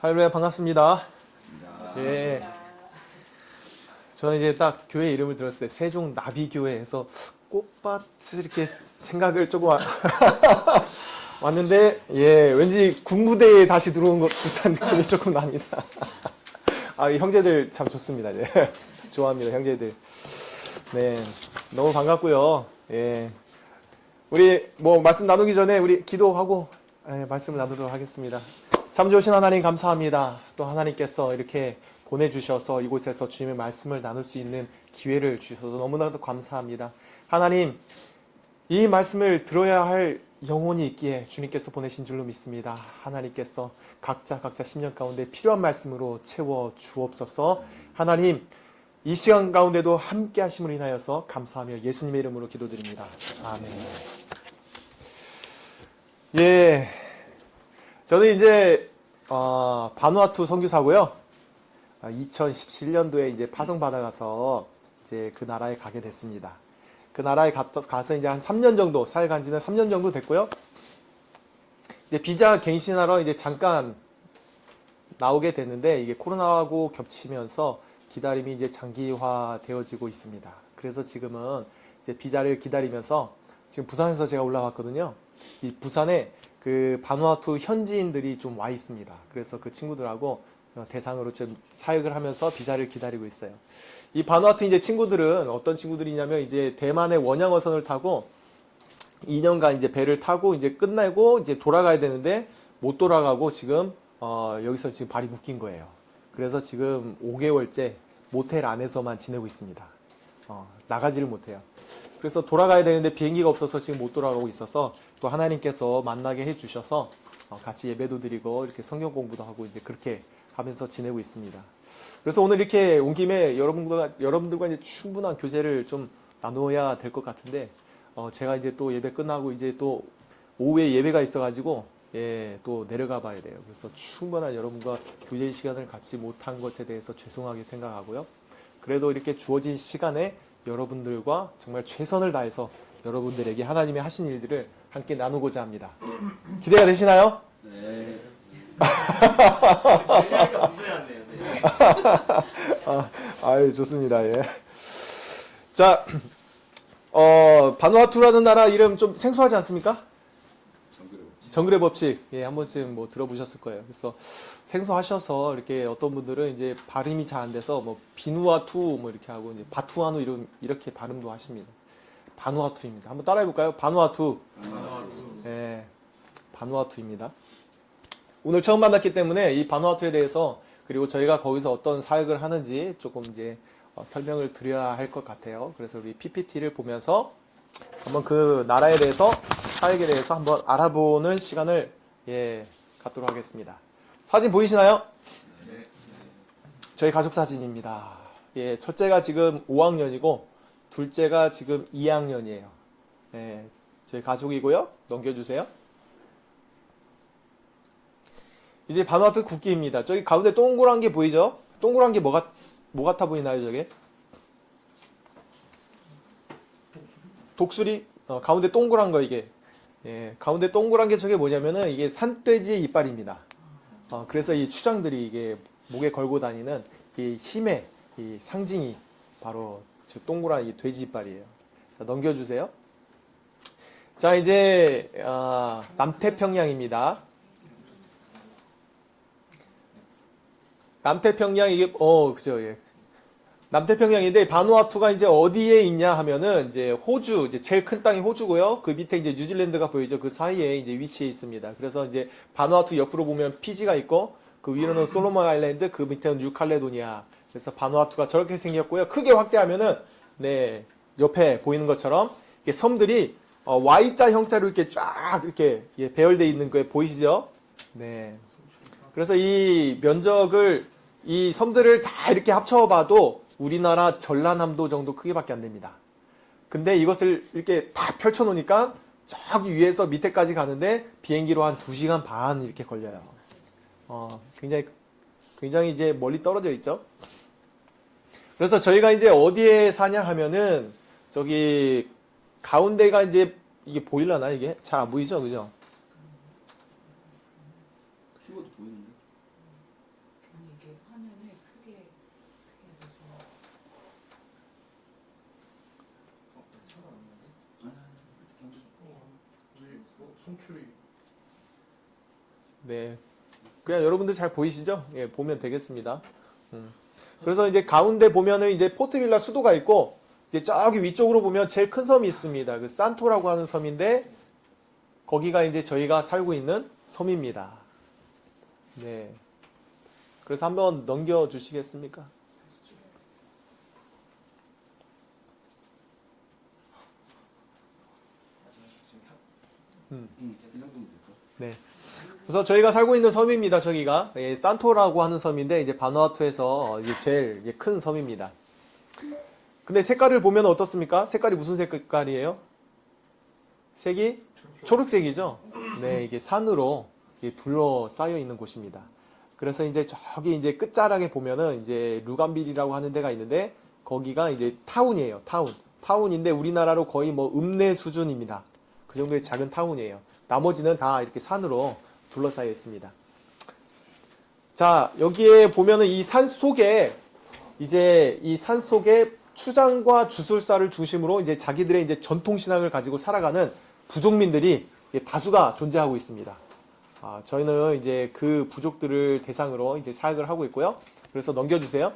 할렐루야, 반갑습니다. 예. 저는 이제 딱 교회 이름을 들었을 때 세종 나비교회에서 꽃밭을 이렇게 생각을 조금 왔는데, 예, 왠지 군부대에 다시 들어온 것 듯한 느낌이 조금 납니다. 아, 이 형제들 참 좋습니다. 예. 좋아합니다, 형제들. 네, 너무 반갑고요. 예. 우리 뭐 말씀 나누기 전에 우리 기도하고 말씀을 나누도록 하겠습니다. 참 좋으신 하나님 감사합니다. 또 하나님께서 이렇게 보내주셔서 이곳에서 주님의 말씀을 나눌 수 있는 기회를 주셔서 너무나도 감사합니다. 하나님, 이 말씀을 들어야 할 영혼이 있기에 주님께서 보내신 줄로 믿습니다. 하나님께서 각자 심령 가운데 필요한 말씀으로 채워 주옵소서. 하나님, 이 시간 가운데도 함께 하심을 인하여서 감사하며 예수님의 이름으로 기도드립니다. 아멘. 예. 저는 이제, 바누아투 선교사고요. 2017년도에 이제 파송받아가서 이제 그 나라에 가게 됐습니다. 그 나라에 가서 이제 한 3년 정도, 사회 간 지는 3년 정도 됐고요. 이제 비자 갱신하러 이제 잠깐 나오게 됐는데 이게 코로나하고 겹치면서 기다림이 이제 장기화 되어지고 있습니다. 그래서 지금은 이제 비자를 기다리면서 지금 부산에서 제가 올라왔거든요. 이 부산에 그 바누아투 현지인들이 좀 와 있습니다. 그래서 그 친구들하고 대상으로 좀 사역을 하면서 비자를 기다리고 있어요. 이 바누아투 이제 친구들은 어떤 친구들이냐면 이제 대만의 원양어선을 타고 2년간 이제 배를 타고 이제 끝내고 이제 돌아가야 되는데 못 돌아가고 지금 여기서 지금 발이 묶인 거예요. 그래서 지금 5개월째 모텔 안에서만 지내고 있습니다. 나가지를 못해요. 그래서 돌아가야 되는데 비행기가 없어서 지금 못 돌아가고 있어서 또 하나님께서 만나게 해주셔서 같이 예배도 드리고 이렇게 성경 공부도 하고 이제 그렇게 하면서 지내고 있습니다. 그래서 오늘 이렇게 온 김에 여러분들과 이제 충분한 교제를 좀 나누어야 될 것 같은데 제가 이제 또 예배 끝나고 이제 또 오후에 예배가 있어가지고 예, 또 내려가 봐야 돼요. 그래서 충분한 여러분과 교제 시간을 갖지 못한 것에 대해서 죄송하게 생각하고요. 그래도 이렇게 주어진 시간에 여러분들과 정말 최선을 다해서 여러분들에게 하나님이 하신 일들을 함께 나누고자 합니다. 기대가 되시나요? 네. 아유, 좋습니다. 예. 자, 바누아투라는 나라 이름 좀 생소하지 않습니까? 정글의 법칙. 예, 한 번쯤 뭐 들어보셨을 거예요. 그래서 생소하셔서 이렇게 어떤 분들은 이제 발음이 잘 안 돼서 뭐 비누아투 뭐 이렇게 하고 이제 바투아누 이렇게 발음도 하십니다. 바누아투입니다. 한번 따라해 볼까요? 바누아투. 예, 바누아투입니다. 오늘 처음 만났기 때문에 이 바누아투에 대해서 그리고 저희가 거기서 어떤 사역을 하는지 조금 이제 설명을 드려야 할 것 같아요. 그래서 우리 PPT를 보면서 한번 그 나라에 대해서 사역에 대해서 한번 알아보는 시간을 갖도록 하겠습니다. 사진 보이시나요? 네. 저희 가족 사진입니다. 예, 첫째가 지금 5학년이고 둘째가 지금 2학년이에요. 예, 저희 가족이고요. 넘겨주세요. 이제 바누아투 국기입니다. 저기 가운데 동그란 게 보이죠? 동그란 게 뭐 같아 보이나요, 저게? 독수리? 가운데 동그란 거 이게. 예, 가운데 동그란 게 저게 뭐냐면은 이게 산돼지의 이빨입니다. 그래서 이 추장들이 이게 목에 걸고 다니는 이 힘의 이 상징이 바로 저 동그란 이 돼지 이빨이에요. 자, 넘겨주세요. 자, 이제 남태평양입니다. 남태평양 이게 그죠? 예. 남태평양인데 바누아투가 이제 어디에 있냐 하면은 이제 호주, 이제 제일 큰 땅이 호주고요. 그 밑에 이제 뉴질랜드가 보이죠. 그 사이에 이제 위치해 있습니다. 그래서 이제 바누아투 옆으로 보면 피지가 있고 그 위로는 솔로몬 아일랜드, 그 밑에는 뉴칼레도니아. 그래서 바누아투가 저렇게 생겼고요. 크게 확대하면은 네, 옆에 보이는 것처럼 이게 섬들이 Y자 형태로 이렇게 쫙 이렇게 배열되어 있는 거 보이시죠? 네. 그래서 이 면적을 이 섬들을 다 이렇게 합쳐봐도 우리나라 전라남도 정도 크기밖에 안 됩니다. 근데 이것을 이렇게 다 펼쳐놓으니까 저기 위에서 밑에까지 가는데 비행기로 한 2시간 반 이렇게 걸려요. 굉장히 이제 멀리 떨어져 있죠. 그래서 저희가 이제 어디에 사냐 하면은 저기 가운데가 이제 이게 보이려나 이게? 잘 안 보이죠? 그죠? 키보드 보이는데? 송출이. 네. 그냥 여러분들 잘 보이시죠? 예, 보면 되겠습니다. 그래서 이제 가운데 보면은 이제 포트빌라 수도가 있고, 이제 저기 위쪽으로 보면 제일 큰 섬이 있습니다. 그 산토라고 하는 섬인데, 거기가 이제 저희가 살고 있는 섬입니다. 네. 그래서 한번 넘겨주시겠습니까? 네. 그래서 저희가 살고 있는 섬입니다. 저기가 예, 산토라고 하는 섬인데 이제 바누아투에서 이제 제일 이제 큰 섬입니다. 근데 색깔을 보면 어떻습니까? 색깔이 무슨 색깔이에요? 색이 초록색이죠. 네, 이게 산으로 둘러싸여 있는 곳입니다. 그래서 이제 저기 이제 끝자락에 보면은 이제 루간빌이라고 하는 데가 있는데 거기가 이제 타운이에요. 타운인데 우리나라로 거의 뭐 읍내 수준입니다. 그 정도의 작은 타운이에요. 나머지는 다 이렇게 산으로 둘러싸여 있습니다. 자, 여기에 보면은 이 산 속에 이제 이 산 속에 추장과 주술사를 중심으로 이제 자기들의 이제 전통 신앙을 가지고 살아가는 부족민들이 다수가 존재하고 있습니다. 저희는 이제 그 부족들을 대상으로 이제 사역을 하고 있고요. 그래서 넘겨주세요.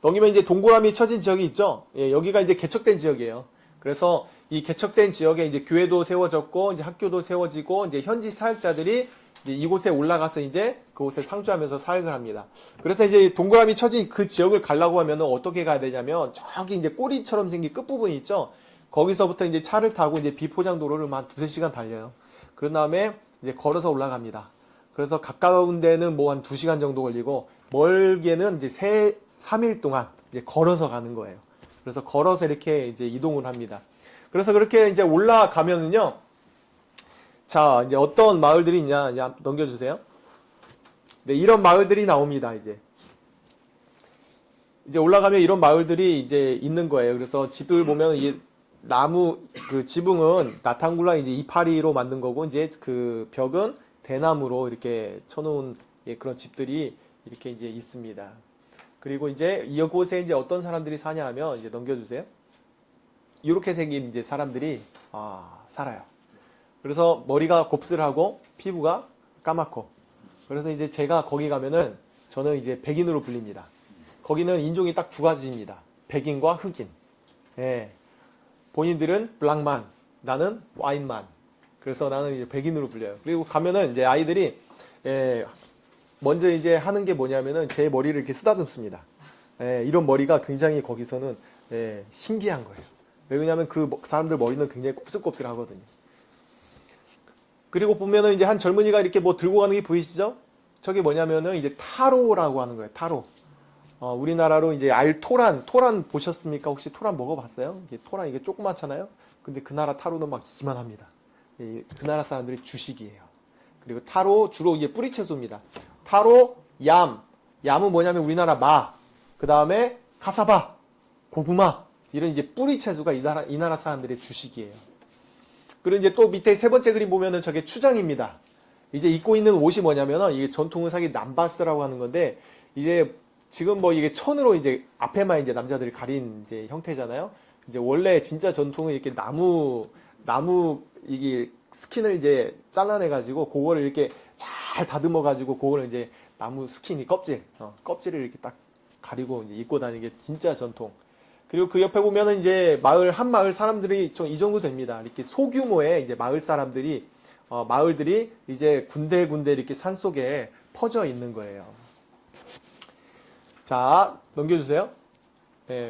넘기면 이제 동그라미 쳐진 지역이 있죠. 예, 여기가 이제 개척된 지역이에요. 그래서 이 개척된 지역에 이제 교회도 세워졌고, 이제 학교도 세워지고, 이제 현지 사역자들이 이제 이곳에 올라가서 이제 그곳에 상주하면서 사역을 합니다. 그래서 이제 동그라미 쳐진 그 지역을 가려고 하면은 어떻게 가야 되냐면, 저기 이제 꼬리처럼 생긴 끝부분이 있죠. 거기서부터 이제 차를 타고 이제 비포장 도로를 한 두세 시간 달려요. 그런 다음에 이제 걸어서 올라갑니다. 그래서 가까운 데는 뭐 한 2시간 정도 걸리고, 멀게는 이제 3일 동안 이제 걸어서 가는 거예요. 그래서 걸어서 이렇게 이제 이동을 합니다. 그래서 그렇게 이제 올라가면은요, 자, 이제 어떤 마을들이 있냐, 이제 넘겨주세요. 네, 이런 마을들이 나옵니다, 이제. 이제 올라가면 이런 마을들이 이제 있는 거예요. 그래서 집들 보면 이 나무, 그 지붕은 나탕굴라 이제 이파리로 만든 거고, 이제 그 벽은 대나무로 이렇게 쳐놓은 그런 집들이 이렇게 이제 있습니다. 그리고 이제 이곳에 이제 어떤 사람들이 사냐 하면, 이제 넘겨주세요. 이렇게 생긴 이제 사람들이 살아요. 그래서 머리가 곱슬하고 피부가 까맣고, 그래서 이제 제가 거기 가면은 저는 이제 백인으로 불립니다. 거기는 인종이 딱 두 가지입니다. 백인과 흑인. 예. 본인들은 블랑만, 나는 와인만. 그래서 나는 이제 백인으로 불려요. 그리고 가면은 이제 아이들이 먼저 이제 하는 게 뭐냐면은 제 머리를 이렇게 쓰다듬습니다. 이런 머리가 굉장히 거기서는 신기한 거예요. 왜냐하면 그 사람들 머리는 굉장히 곱슬곱슬하거든요. 그리고 보면은 이제 한 젊은이가 이렇게 뭐 들고 가는 게 보이시죠? 저게 뭐냐면은 이제 타로라고 하는 거예요. 타로. 우리나라로 이제 토란 보셨습니까? 혹시 토란 먹어봤어요? 토란 이게 조그맣잖아요? 근데 그 나라 타로는 막 이만합니다. 그 나라 사람들이 주식이에요. 그리고 타로 주로 이게 뿌리 채소입니다. 타로, 얌은 뭐냐면 우리나라 그 다음에 카사바, 고구마, 이런 이제 뿌리 채소가 이 나라 사람들의 주식이에요. 그리고 이제 또 밑에 세 번째 그림 보면은 저게 추장입니다. 이제 입고 있는 옷이 뭐냐면은 이게 전통 의상이 남바스라고 하는 건데, 이제 지금 뭐 이게 천으로 이제 앞에만 이제 남자들이 가린 이제 형태잖아요. 이제 원래 진짜 전통은 이렇게 나무 이게 스킨을 이제 잘라내가지고 그거를 이렇게 잘 다듬어가지고 그거를 이제 나무 스킨이 껍질을 이렇게 딱 가리고 이제 입고 다니는 게 진짜 전통. 그리고 그 옆에 보면은 이제 한 마을 사람들이 이 정도 됩니다. 이렇게 소규모의 이제 마을 사람들이, 마을들이 이제 군데군데 이렇게 산 속에 퍼져 있는 거예요. 자, 넘겨주세요.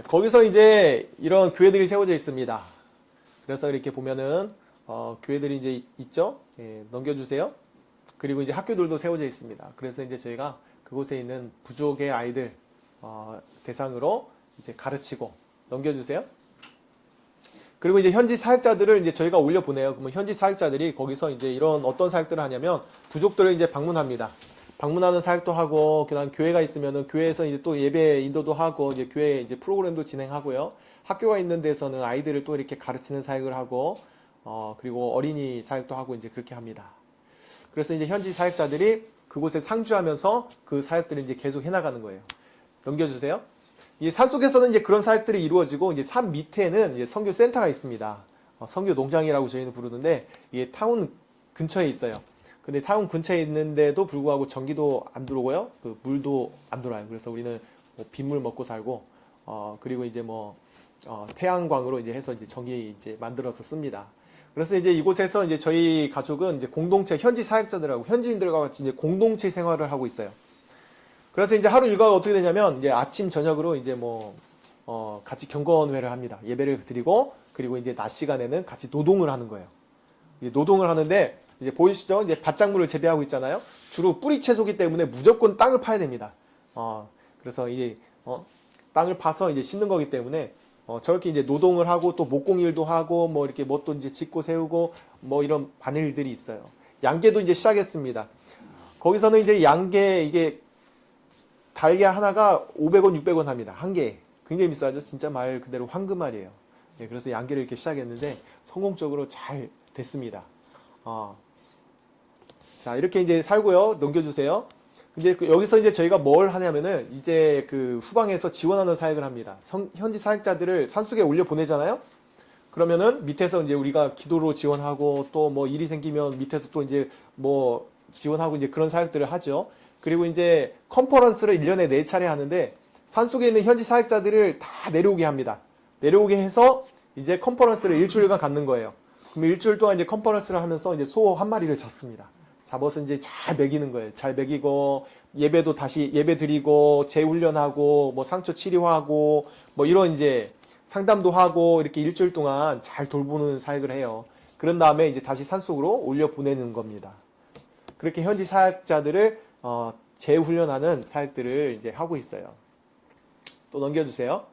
거기서 이제 이런 교회들이 세워져 있습니다. 그래서 이렇게 보면은, 교회들이 이제 있죠? 넘겨주세요. 그리고 이제 학교들도 세워져 있습니다. 그래서 이제 저희가 그곳에 있는 부족의 아이들, 대상으로 이제 가르치고, 넘겨주세요. 그리고 이제 현지 사역자들을 이제 저희가 올려보내요. 그러면 현지 사역자들이 거기서 이제 이런 어떤 사역들을 하냐면 부족들을 이제 방문합니다. 방문하는 사역도 하고, 그다음 교회가 있으면은 교회에서 이제 또 예배 인도도 하고, 이제 교회 이제 프로그램도 진행하고요. 학교가 있는 데서는 아이들을 또 이렇게 가르치는 사역을 하고, 그리고 어린이 사역도 하고 이제 그렇게 합니다. 그래서 이제 현지 사역자들이 그곳에 상주하면서 그 사역들을 이제 계속 해나가는 거예요. 넘겨주세요. 이 산 속에서는 이제 그런 사역들이 이루어지고, 이제 산 밑에는 이제 선교 센터가 있습니다. 선교 농장이라고 저희는 부르는데, 이게 타운 근처에 있어요. 근데 타운 근처에 있는데도 불구하고 전기도 안 들어오고요. 그 물도 안 들어와요. 그래서 우리는 뭐 빗물 먹고 살고, 그리고 이제 뭐, 태양광으로 이제 해서 이제 전기 이제 만들어서 씁니다. 그래서 이제 이곳에서 이제 저희 가족은 이제 공동체, 현지 사역자들하고 현지인들과 같이 이제 공동체 생활을 하고 있어요. 그래서 이제 하루 일과가 어떻게 되냐면, 이제 아침, 저녁으로 이제 뭐, 같이 경건회를 합니다. 예배를 드리고, 그리고 이제 낮 시간에는 같이 노동을 하는 거예요. 이제 노동을 하는데, 이제 보이시죠? 이제 밭작물을 재배하고 있잖아요. 주로 뿌리 채소기 때문에 무조건 땅을 파야 됩니다. 그래서 이제, 땅을 파서 이제 심는 거기 때문에, 저렇게 이제 노동을 하고 또 목공일도 하고 뭐 이렇게 뭐 또 이제 짓고 세우고 뭐 이런 바늘들이 있어요. 양계도 이제 시작했습니다. 거기서는 이제 양계 이게 달걀 하나가 500원, 600원 합니다. 한 개에. 굉장히 비싸죠. 진짜 말 그대로 황금알이에요. 예, 그래서 양계를 이렇게 시작했는데 성공적으로 잘 됐습니다. 자, 이렇게 이제 살고요. 넘겨주세요. 근데 여기서 이제 저희가 뭘 하냐면은 이제 그 후방에서 지원하는 사역을 합니다. 현지 사역자들을 산속에 올려 보내잖아요. 그러면은 밑에서 이제 우리가 기도로 지원하고 또 뭐 일이 생기면 밑에서 또 이제 뭐 지원하고 이제 그런 사역들을 하죠. 그리고 이제 컨퍼런스를 1년에 4차례 하는데 산속에 있는 현지 사역자들을 다 내려오게 합니다. 내려오게 해서 이제 컨퍼런스를 일주일간 갖는 거예요. 그럼 일주일 동안 이제 컨퍼런스를 하면서 이제 소 한 마리를 잡습니다. 잡아서 이제 잘 먹이는 거예요. 잘 먹이고 예배도 다시 예배 드리고 재훈련하고 뭐 상처 치료하고 뭐 이런 이제 상담도 하고 이렇게 일주일 동안 잘 돌보는 사역을 해요. 그런 다음에 이제 다시 산속으로 올려 보내는 겁니다. 그렇게 현지 사역자들을 재훈련하는 사역들을 이제 하고 있어요. 또 넘겨주세요.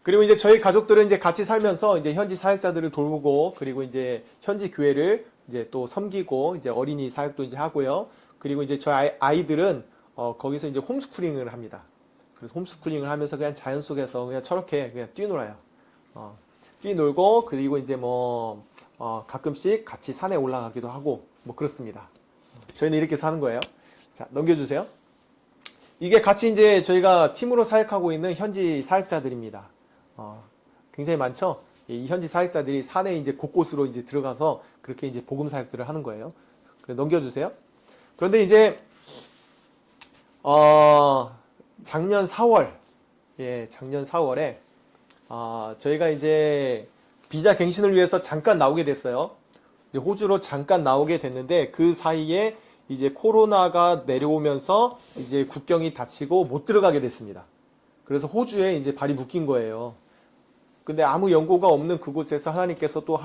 그리고 이제 저희 가족들은 이제 같이 살면서 이제 현지 사역자들을 돌보고 그리고 이제 현지 교회를 이제 또 섬기고 이제 어린이 사역도 이제 하고요. 그리고 이제 저희 아이들은 거기서 이제 홈스쿨링을 합니다. 그래서 홈스쿨링을 하면서 그냥 자연 속에서 그냥 저렇게 그냥 뛰놀아요. 뛰놀고 그리고 이제 뭐 가끔씩 같이 산에 올라가기도 하고 뭐 그렇습니다. 저희는 이렇게 사는 거예요. 자, 넘겨주세요. 이게 같이 이제 저희가 팀으로 사역하고 있는 현지 사역자들입니다. 굉장히 많죠? 이 현지 사역자들이 산에 이제 곳곳으로 이제 들어가서 그렇게 이제 복음 사역들을 하는 거예요. 넘겨주세요. 그런데 이제, 작년 4월, 작년 4월에, 저희가 이제 비자 갱신을 위해서 잠깐 나오게 됐어요. 호주로 잠깐 나오게 됐는데 그 사이에 이제 코로나가 내려오면서 이제 국경이 닫히고 못 들어가게 됐습니다. 그래서 호주에 이제 발이 묶인 거예요. 근데 아무 연고가 없는 그곳에서 하나님께서 또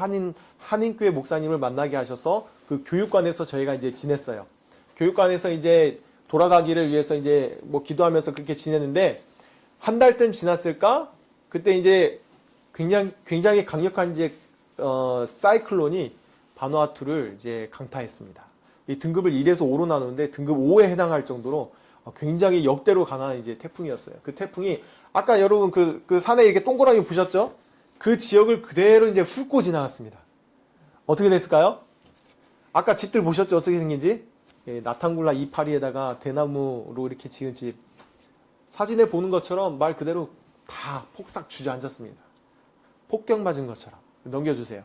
한인교회 목사님을 만나게 하셔서 그 교육관에서 저희가 이제 지냈어요. 교육관에서 이제 돌아가기를 위해서 이제 뭐 기도하면서 그렇게 지냈는데 한 달쯤 지났을까? 그때 이제 굉장히 강력한 이제 사이클론이 바누아투를 이제 강타했습니다. 이 등급을 1에서 5로 나누는데 등급 5에 해당할 정도로 굉장히 역대로 강한 이제 태풍이었어요. 그 태풍이 아까 여러분 그 산에 이렇게 동그라미 보셨죠? 그 지역을 그대로 이제 훑고 지나갔습니다. 어떻게 됐을까요? 아까 집들 보셨죠? 어떻게 생긴지? 나탕굴라 이파리에다가 대나무로 이렇게 지은 집. 사진에 보는 것처럼 말 그대로 다 폭삭 주저앉았습니다. 폭격 맞은 것처럼. 넘겨주세요.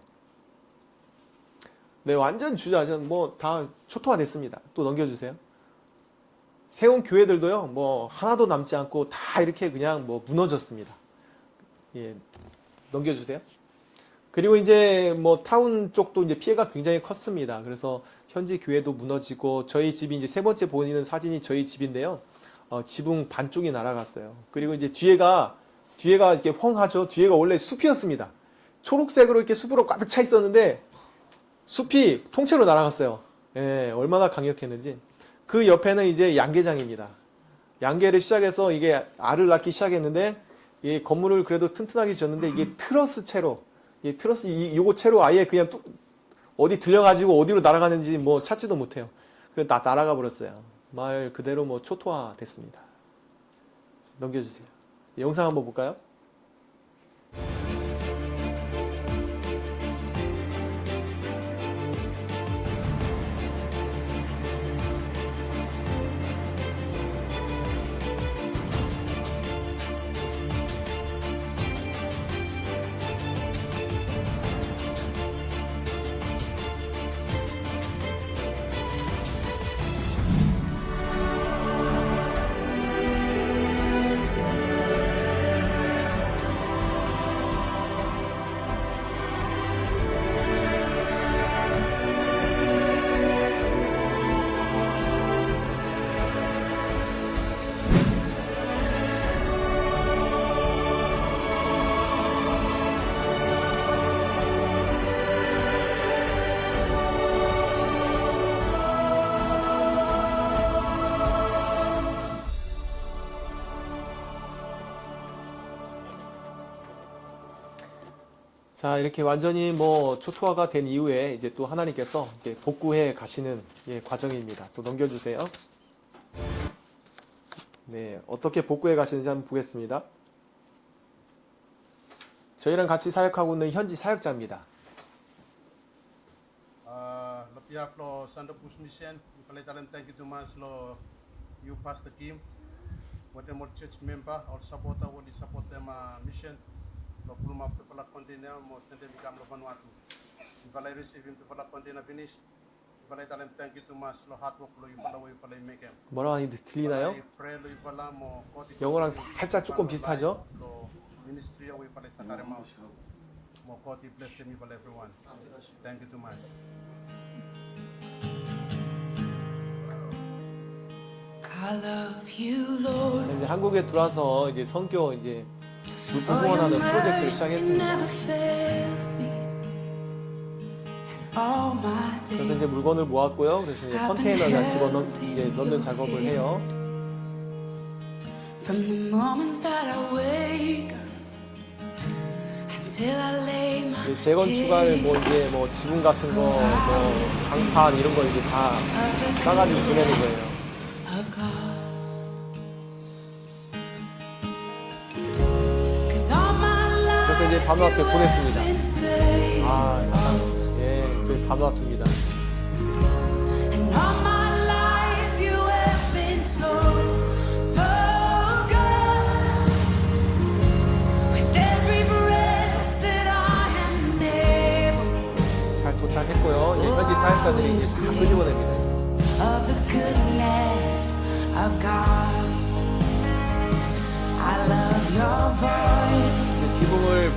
네, 완전 주저앉았, 뭐 다 초토화 됐습니다. 또 넘겨주세요. 세운 교회들도요, 뭐, 하나도 남지 않고 다 이렇게 그냥 뭐 무너졌습니다. 예, 넘겨주세요. 그리고 이제 뭐 타운 쪽도 이제 피해가 굉장히 컸습니다. 그래서 현지 교회도 무너지고 저희 집이 이제 세 번째 보이는 사진이 저희 집인데요. 지붕 반쪽이 날아갔어요. 그리고 이제 뒤에가 이렇게 황하죠. 뒤에가 원래 숲이었습니다. 초록색으로 이렇게 숲으로 가득 차 있었는데 숲이 통째로 날아갔어요. 예, 얼마나 강력했는지. 그 옆에는 이제 양계장입니다. 양계를 시작해서 이게 알을 낳기 시작했는데 이 건물을 그래도 튼튼하게 지었는데 이게 트러스 채로 요거 채로 아예 그냥 어디 들려가지고 어디로 날아가는지 뭐 찾지도 못해요. 그래서 날아가 버렸어요. 말 그대로 뭐 초토화 됐습니다. 넘겨주세요. 영상 한번 볼까요? 자, 이렇게 완전히 뭐 초토화가 된 이후에 이제 또 하나님께서 이제 복구해 가시는 예, 과정입니다. 또 넘겨주세요. 네, 어떻게 복구해 가시는지 한번 보겠습니다. 저희랑 같이 사역하고 있는 현지 사역자입니다. La pia flo sando pus mission, pala talam thank you to mas lo you pastor Kim, what them church member or supporter what support them mission, lo full map to pala container mo sende mi kam lo Vanuatu. If I receive him to pala container finish, pala talam thank you to mas lo hard work lo you pala make him. 뭐라고 하는지 들리나요? Pray lo you pala mo 영어랑 살짝 조금 비슷하죠? Lo ministry away pala sa karema. Mo koti bless them you pala everyone. Thank you to mas. I love you, Lord. 이제 한국에 들어와서 이제 선교 이제 물품 Oh, your 후원하는 프로젝트를 mercy 시작했습니다. never fails me. All my 그래서 days. 이제 물건을 모았고요. 그래서 이제 컨테이너에 집어넣는 작업을 해요. From the moment that I wake up until I lay my 이제 재건축할 뭐 이제 뭐 지붕 같은 거, 뭐 강판 이런 거 이제 다 싸가지고 보내는 거예요. of God. 'Cause all my life 그래서 이제 바누아투에 보냈습니다. you have been faithful. 예, 저희 바누아투입니다. And all my life you have been so, so good. With every breath that I am able, 잘 도착했고요. 이제 현지 사역자들이 이제 다 끄집어냅니다. of the goodness of God. I love your voice. 이제 지붕을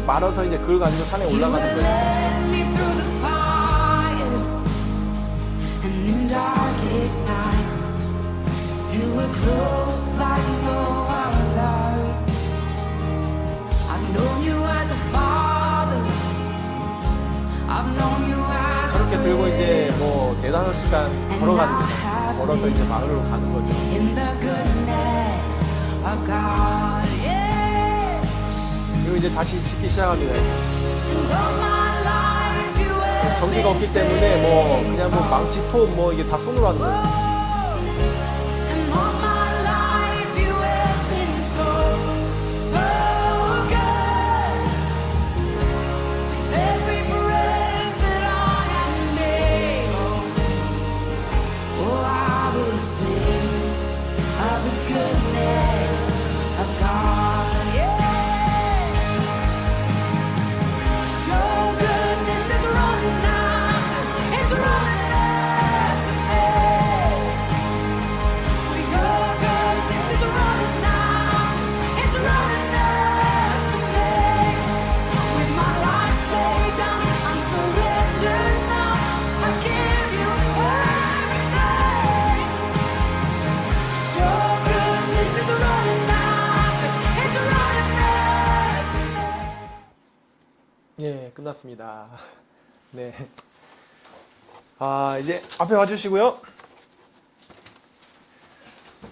말아서 이제 그걸 가지고 산에 You 올라가는 have 거예요. led me through the fire, and in darkest night, you were close like no other. I've known you as a father. I've known you as a 저렇게 들고 이제 friend. 뭐 4-5시간 걸어가는 거죠. 걸어서 이제 마을로 가는 거죠. In the goodness of God, yeah. 그리고 이제 다시 짓기 시작합니다. And all my life you have 전기가 없기 때문에 뭐 그냥 뭐 망치, 톱 뭐 이게 다 손으로 하는 거예요. And all my life you have been so, so good. With every breath that I am able, oh, I will sing of the goodness of God. Yeah. Your goodness is running after, it's running after me. Your goodness is running after, it's running after me. With my life laid down, I'm surrendered now. I give you everything. Your goodness is running after, it's running after me. 예, 끝났습니다. 네. 이제 앞에 와주시고요.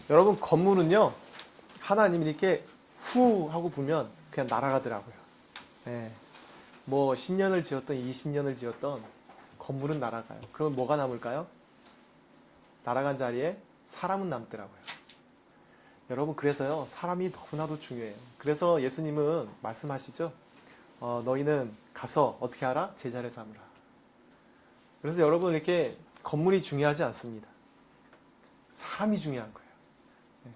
여러분, 건물은요, 하나님이 이렇게 후 하고 부면 그냥 날아가더라고요. 예. 뭐 10년을 지었던 20년을 지었던 건물은 날아가요. 그럼 뭐가 남을까요? 날아간 자리에 사람은 남더라고요. 여러분, 그래서요, 사람이 너무나도 중요해요. 그래서 예수님은 말씀하시죠. 너희는 가서 어떻게 하라? 제자를 삼으라. 그래서 여러분, 이렇게 건물이 중요하지 않습니다. 사람이 중요한 거예요. 네.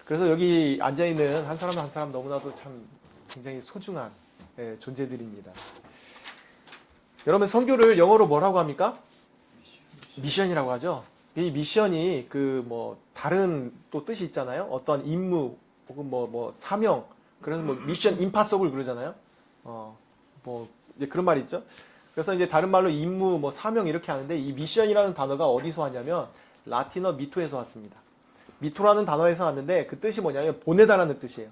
그래서 여기 앉아있는 한 사람 한 사람 너무나도 참 굉장히 소중한 존재들입니다. 여러분, 선교를 영어로 뭐라고 합니까? 미션이라고 하죠. 이 미션이 그 뭐 다른 또 뜻이 있잖아요. 어떤 임무 혹은 뭐 사명. 그래서 뭐 미션 임파서블 그러잖아요. 뭐 이제 그런 말이 있죠. 그래서 이제 다른 말로 임무, 뭐 사명 이렇게 하는데 이 미션이라는 단어가 어디서 왔냐면 라틴어 미토에서 왔습니다. 미토라는 단어에서 왔는데 그 뜻이 뭐냐면 보내다라는 뜻이에요.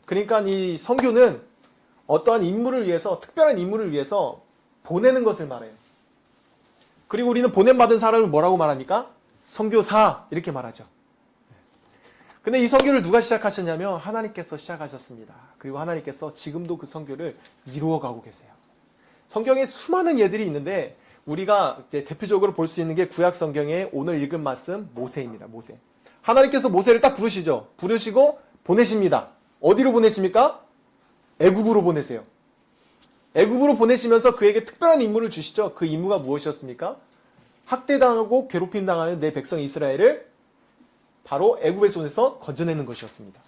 그러니까 이 선교는 어떠한 임무를 위해서, 특별한 임무를 위해서 보내는 것을 말해요. 그리고 우리는 보냄받은 사람을 뭐라고 말합니까? 선교사 이렇게 말하죠. 근데 이 선교를 누가 시작하셨냐면 하나님께서 시작하셨습니다. 그리고 하나님께서 지금도 그 선교를 이루어가고 계세요. 성경에 수많은 예들이 있는데 우리가 이제 대표적으로 볼 수 있는 게 구약 성경에 오늘 읽은 말씀 모세입니다. 모세. 하나님께서 모세를 딱 부르시죠. 부르시고 보내십니다. 어디로 보내십니까? 애굽으로 보내세요. 애굽으로 보내시면서 그에게 특별한 임무를 주시죠. 그 임무가 무엇이었습니까? 학대당하고 괴롭힘당하는 내 백성 이스라엘을 바로 애굽의 손에서 건져내는 것이었습니다.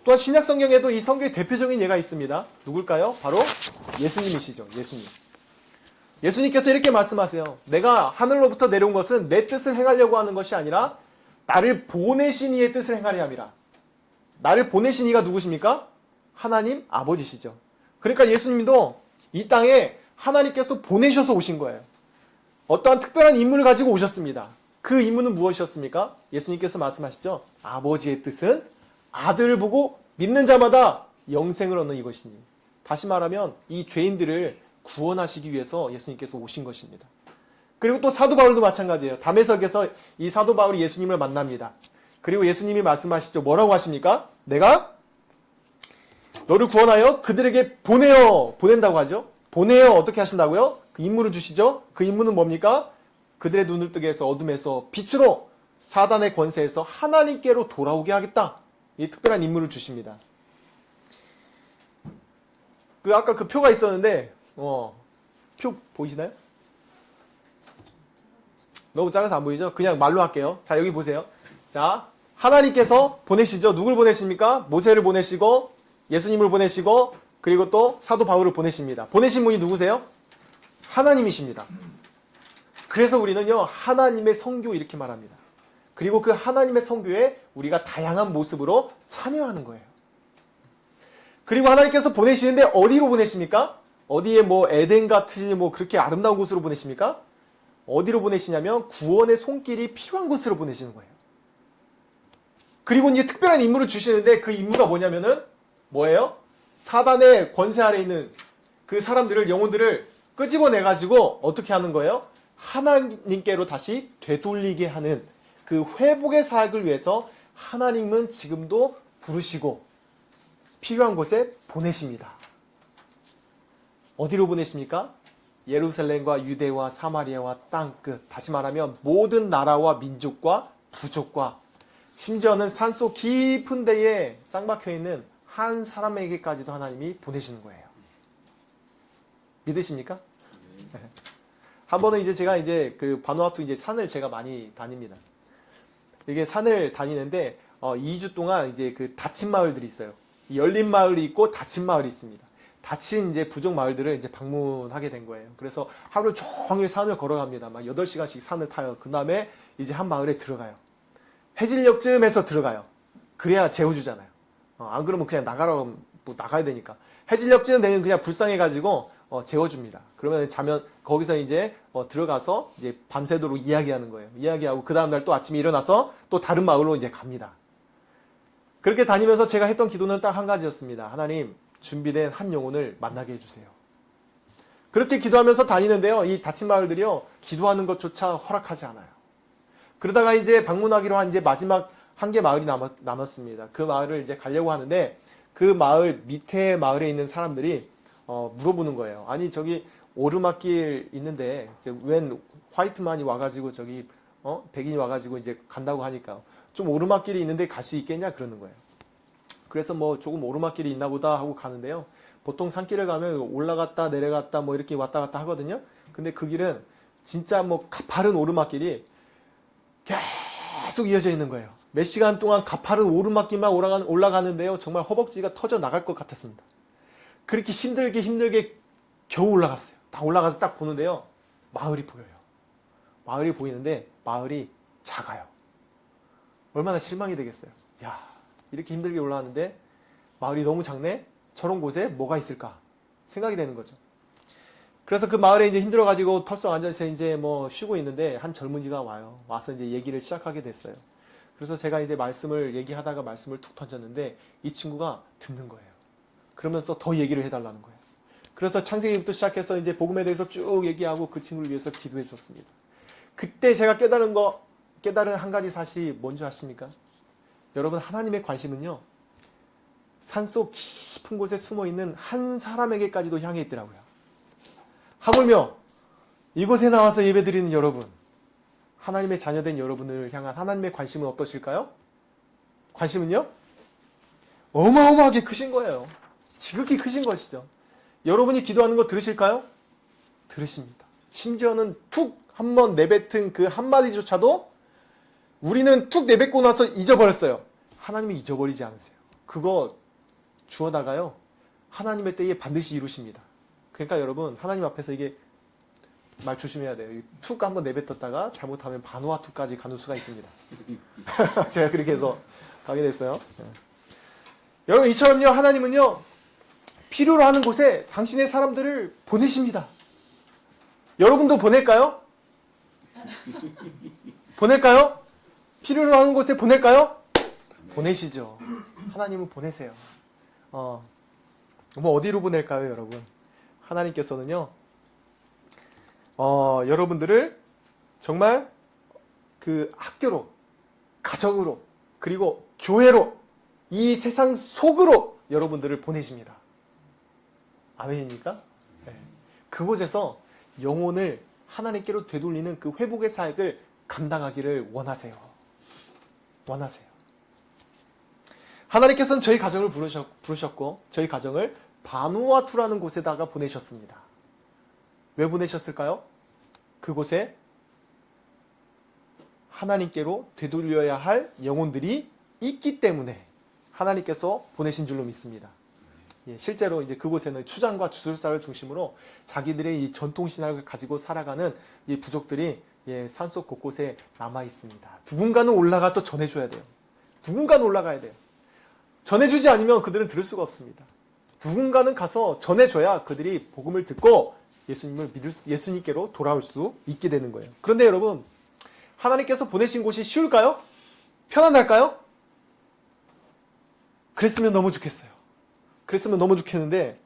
또한 신약 성경에도 이 성경의 대표적인 예가 있습니다. 누굴까요? 바로 예수님이시죠. 예수님. 예수님께서 이렇게 말씀하세요. 내가 하늘로부터 내려온 것은 내 뜻을 행하려고 하는 것이 아니라 나를 보내신 이의 뜻을 행하려 함이라. 나를 보내신 이가 누구십니까? 하나님 아버지시죠. 그러니까 예수님도 이 땅에 하나님께서 보내셔서 오신 거예요. 어떠한 특별한 임무를 가지고 오셨습니다. 그 임무는 무엇이었습니까? 예수님께서 말씀하시죠. 아버지의 뜻은 아들을 보고 믿는 자마다 영생을 얻는 이것이니. 다시 말하면 이 죄인들을 구원하시기 위해서 예수님께서 오신 것입니다. 그리고 또 사도 바울도 마찬가지예요. 담에석에서 이 사도 바울이 예수님을 만납니다. 그리고 예수님이 말씀하시죠. 뭐라고 하십니까? 내가 너를 구원하여 그들에게 보낸다고 하죠. 보내어 어떻게 하신다고요? 그 임무를 주시죠. 그 임무는 뭡니까? 그들의 눈을 뜨게 해서 어둠에서 빛으로 사단의 권세에서 하나님께로 돌아오게 하겠다. 이 특별한 임무를 주십니다. 아까 그 표가 있었는데 표 보이시나요? 너무 작아서 안 보이죠? 그냥 말로 할게요. 자, 여기 보세요. 자, 하나님께서 보내시죠. 누굴 보내십니까? 모세를 보내시고 예수님을 보내시고 그리고 또 사도 바울을 보내십니다. 보내신 분이 누구세요? 하나님이십니다. 그래서 우리는요, 하나님의 선교 이렇게 말합니다. 그리고 그 하나님의 선교에 우리가 다양한 모습으로 참여하는 거예요. 그리고 하나님께서 보내시는데 어디로 보내십니까? 어디에 에덴 같이 그렇게 아름다운 곳으로 보내십니까? 어디로 보내시냐면 구원의 손길이 필요한 곳으로 보내시는 거예요. 그리고 이제 특별한 임무를 주시는데 그 임무가 뭐예요? 사단의 권세 아래 있는 그 사람들을, 영혼들을 끄집어내가지고 어떻게 하는 거예요? 하나님께로 다시 되돌리게 하는 그 회복의 사역을 위해서 하나님은 지금도 부르시고 필요한 곳에 보내십니다. 어디로 보내십니까? 예루살렘과 유대와 사마리아와 땅끝, 다시 말하면 모든 나라와 민족과 부족과 심지어는 산속 깊은 데에 짱 박혀있는 한 사람에게까지도 하나님이 보내시는 거예요. 믿으십니까? 한 번은 제가 그 바누아투 산을 제가 많이 다닙니다. 이게 산을 다니는데 2주 동안 그 닫힌 마을들이 있어요. 열린 마을이 있고 닫힌 마을이 있습니다. 닫힌 부족 마을들을 방문하게 된 거예요. 그래서 하루 종일 산을 걸어갑니다. 막 8시간씩 산을 타요. 그 다음에 한 마을에 들어가요. 해질녘쯤에서 들어가요. 그래야 재워주잖아요. 안 그러면 그냥 나가야 되니까. 해질녘쯤 되면 그냥 불쌍해가지고 재워줍니다. 그러면 자면 거기서 들어가서 밤새도록 이야기하는 거예요. 이야기하고 그 다음날 또 아침에 일어나서 또 다른 마을로 갑니다. 그렇게 다니면서 제가 했던 기도는 딱 한 가지였습니다. 하나님, 준비된 한 영혼을 만나게 해주세요. 그렇게 기도하면서 다니는데요. 이 닫힌 마을들이요, 기도하는 것조차 허락하지 않아요. 그러다가 방문하기로 한 마지막 한 개 마을이 남았습니다. 그 마을을 가려고 하는데 그 마을 밑에 마을에 있는 사람들이 물어보는 거예요. 아니 저기 오르막길 있는데 웬 화이트만이 와가지고 백인이 와가지고 간다고 하니까 좀 오르막길이 있는데 갈 수 있겠냐 그러는 거예요. 그래서 조금 오르막길이 있나 보다 하고 가는데요. 보통 산길을 가면 올라갔다 내려갔다 이렇게 왔다 갔다 하거든요. 근데 그 길은 진짜 가파른 오르막길이 계속 이어져 있는 거예요. 몇 시간 동안 가파른 오르막길만 올라가는데요. 정말 허벅지가 터져 나갈 것 같았습니다. 그렇게 힘들게 겨우 올라갔어요. 딱 올라가서 딱 보는데요. 마을이 보여요. 마을이 보이는데 마을이 작아요. 얼마나 실망이 되겠어요. 야, 이렇게 힘들게 올라왔는데 마을이 너무 작네? 저런 곳에 뭐가 있을까? 생각이 되는 거죠. 그래서 그 마을에 힘들어가지고 털썩 앉아서 쉬고 있는데 한 젊은이가 와요. 와서 얘기를 시작하게 됐어요. 그래서 제가 말씀을 얘기하다가 말씀을 툭 던졌는데 이 친구가 듣는 거예요. 그러면서 더 얘기를 해달라는 거예요. 그래서 창세기부터 시작해서 복음에 대해서 쭉 얘기하고 그 친구를 위해서 기도해 줬습니다. 그때 제가 깨달은 한 가지 사실이 뭔지 아십니까? 여러분 하나님의 관심은요. 산속 깊은 곳에 숨어있는 한 사람에게까지도 향해 있더라고요. 하물며 이곳에 나와서 예배드리는 여러분, 하나님의 자녀된 여러분을 향한 하나님의 관심은 어떠실까요? 관심은요? 어마어마하게 크신 거예요. 지극히 크신 것이죠. 여러분이 기도하는 거 들으실까요? 들으십니다. 심지어는 툭 한번 내뱉은 그 한마디조차도 우리는 툭 내뱉고 나서 잊어버렸어요. 하나님이 잊어버리지 않으세요. 그거 주어다가요. 하나님의 때에 반드시 이루십니다. 그러니까 여러분 하나님 앞에서 이게 말 조심해야 돼요. 툭 한번 내뱉었다가 잘못하면 반호와 툭까지 가는 수가 있습니다. 제가 그렇게 해서 가게 됐어요. 네. 여러분 이처럼요 하나님은요 필요로 하는 곳에 당신의 사람들을 보내십니다. 여러분도 보낼까요? 보낼까요? 필요로 하는 곳에 보낼까요? 보내시죠. 하나님은 보내세요. 뭐 어디로 보낼까요, 여러분? 하나님께서는요, 여러분들을 정말 그 학교로, 가정으로, 그리고 교회로, 이 세상 속으로 여러분들을 보내십니다. 아멘입니까? 네. 그곳에서 영혼을 하나님께로 되돌리는 그 회복의 사역을 감당하기를 원하세요. 원하세요. 하나님께서는 저희 가정을 부르셨고 저희 가정을 바누아투라는 곳에다가 보내셨습니다. 왜 보내셨을까요? 그곳에 하나님께로 되돌려야 할 영혼들이 있기 때문에 하나님께서 보내신 줄로 믿습니다. 예, 실제로 이제 그곳에는 추장과 주술사를 중심으로 자기들의 이 전통신학을 가지고 살아가는 이 부족들이 산속 곳곳에 남아 있습니다. 누군가는 올라가서 전해줘야 돼요. 누군가는 올라가야 돼요. 전해주지 않으면 그들은 들을 수가 없습니다. 누군가는 가서 전해줘야 그들이 복음을 듣고 예수님께로 돌아올 수 있게 되는 거예요. 그런데 여러분, 하나님께서 보내신 곳이 쉬울까요? 편안할까요? 그랬으면 너무 좋겠어요. 그랬으면 너무 좋겠는데,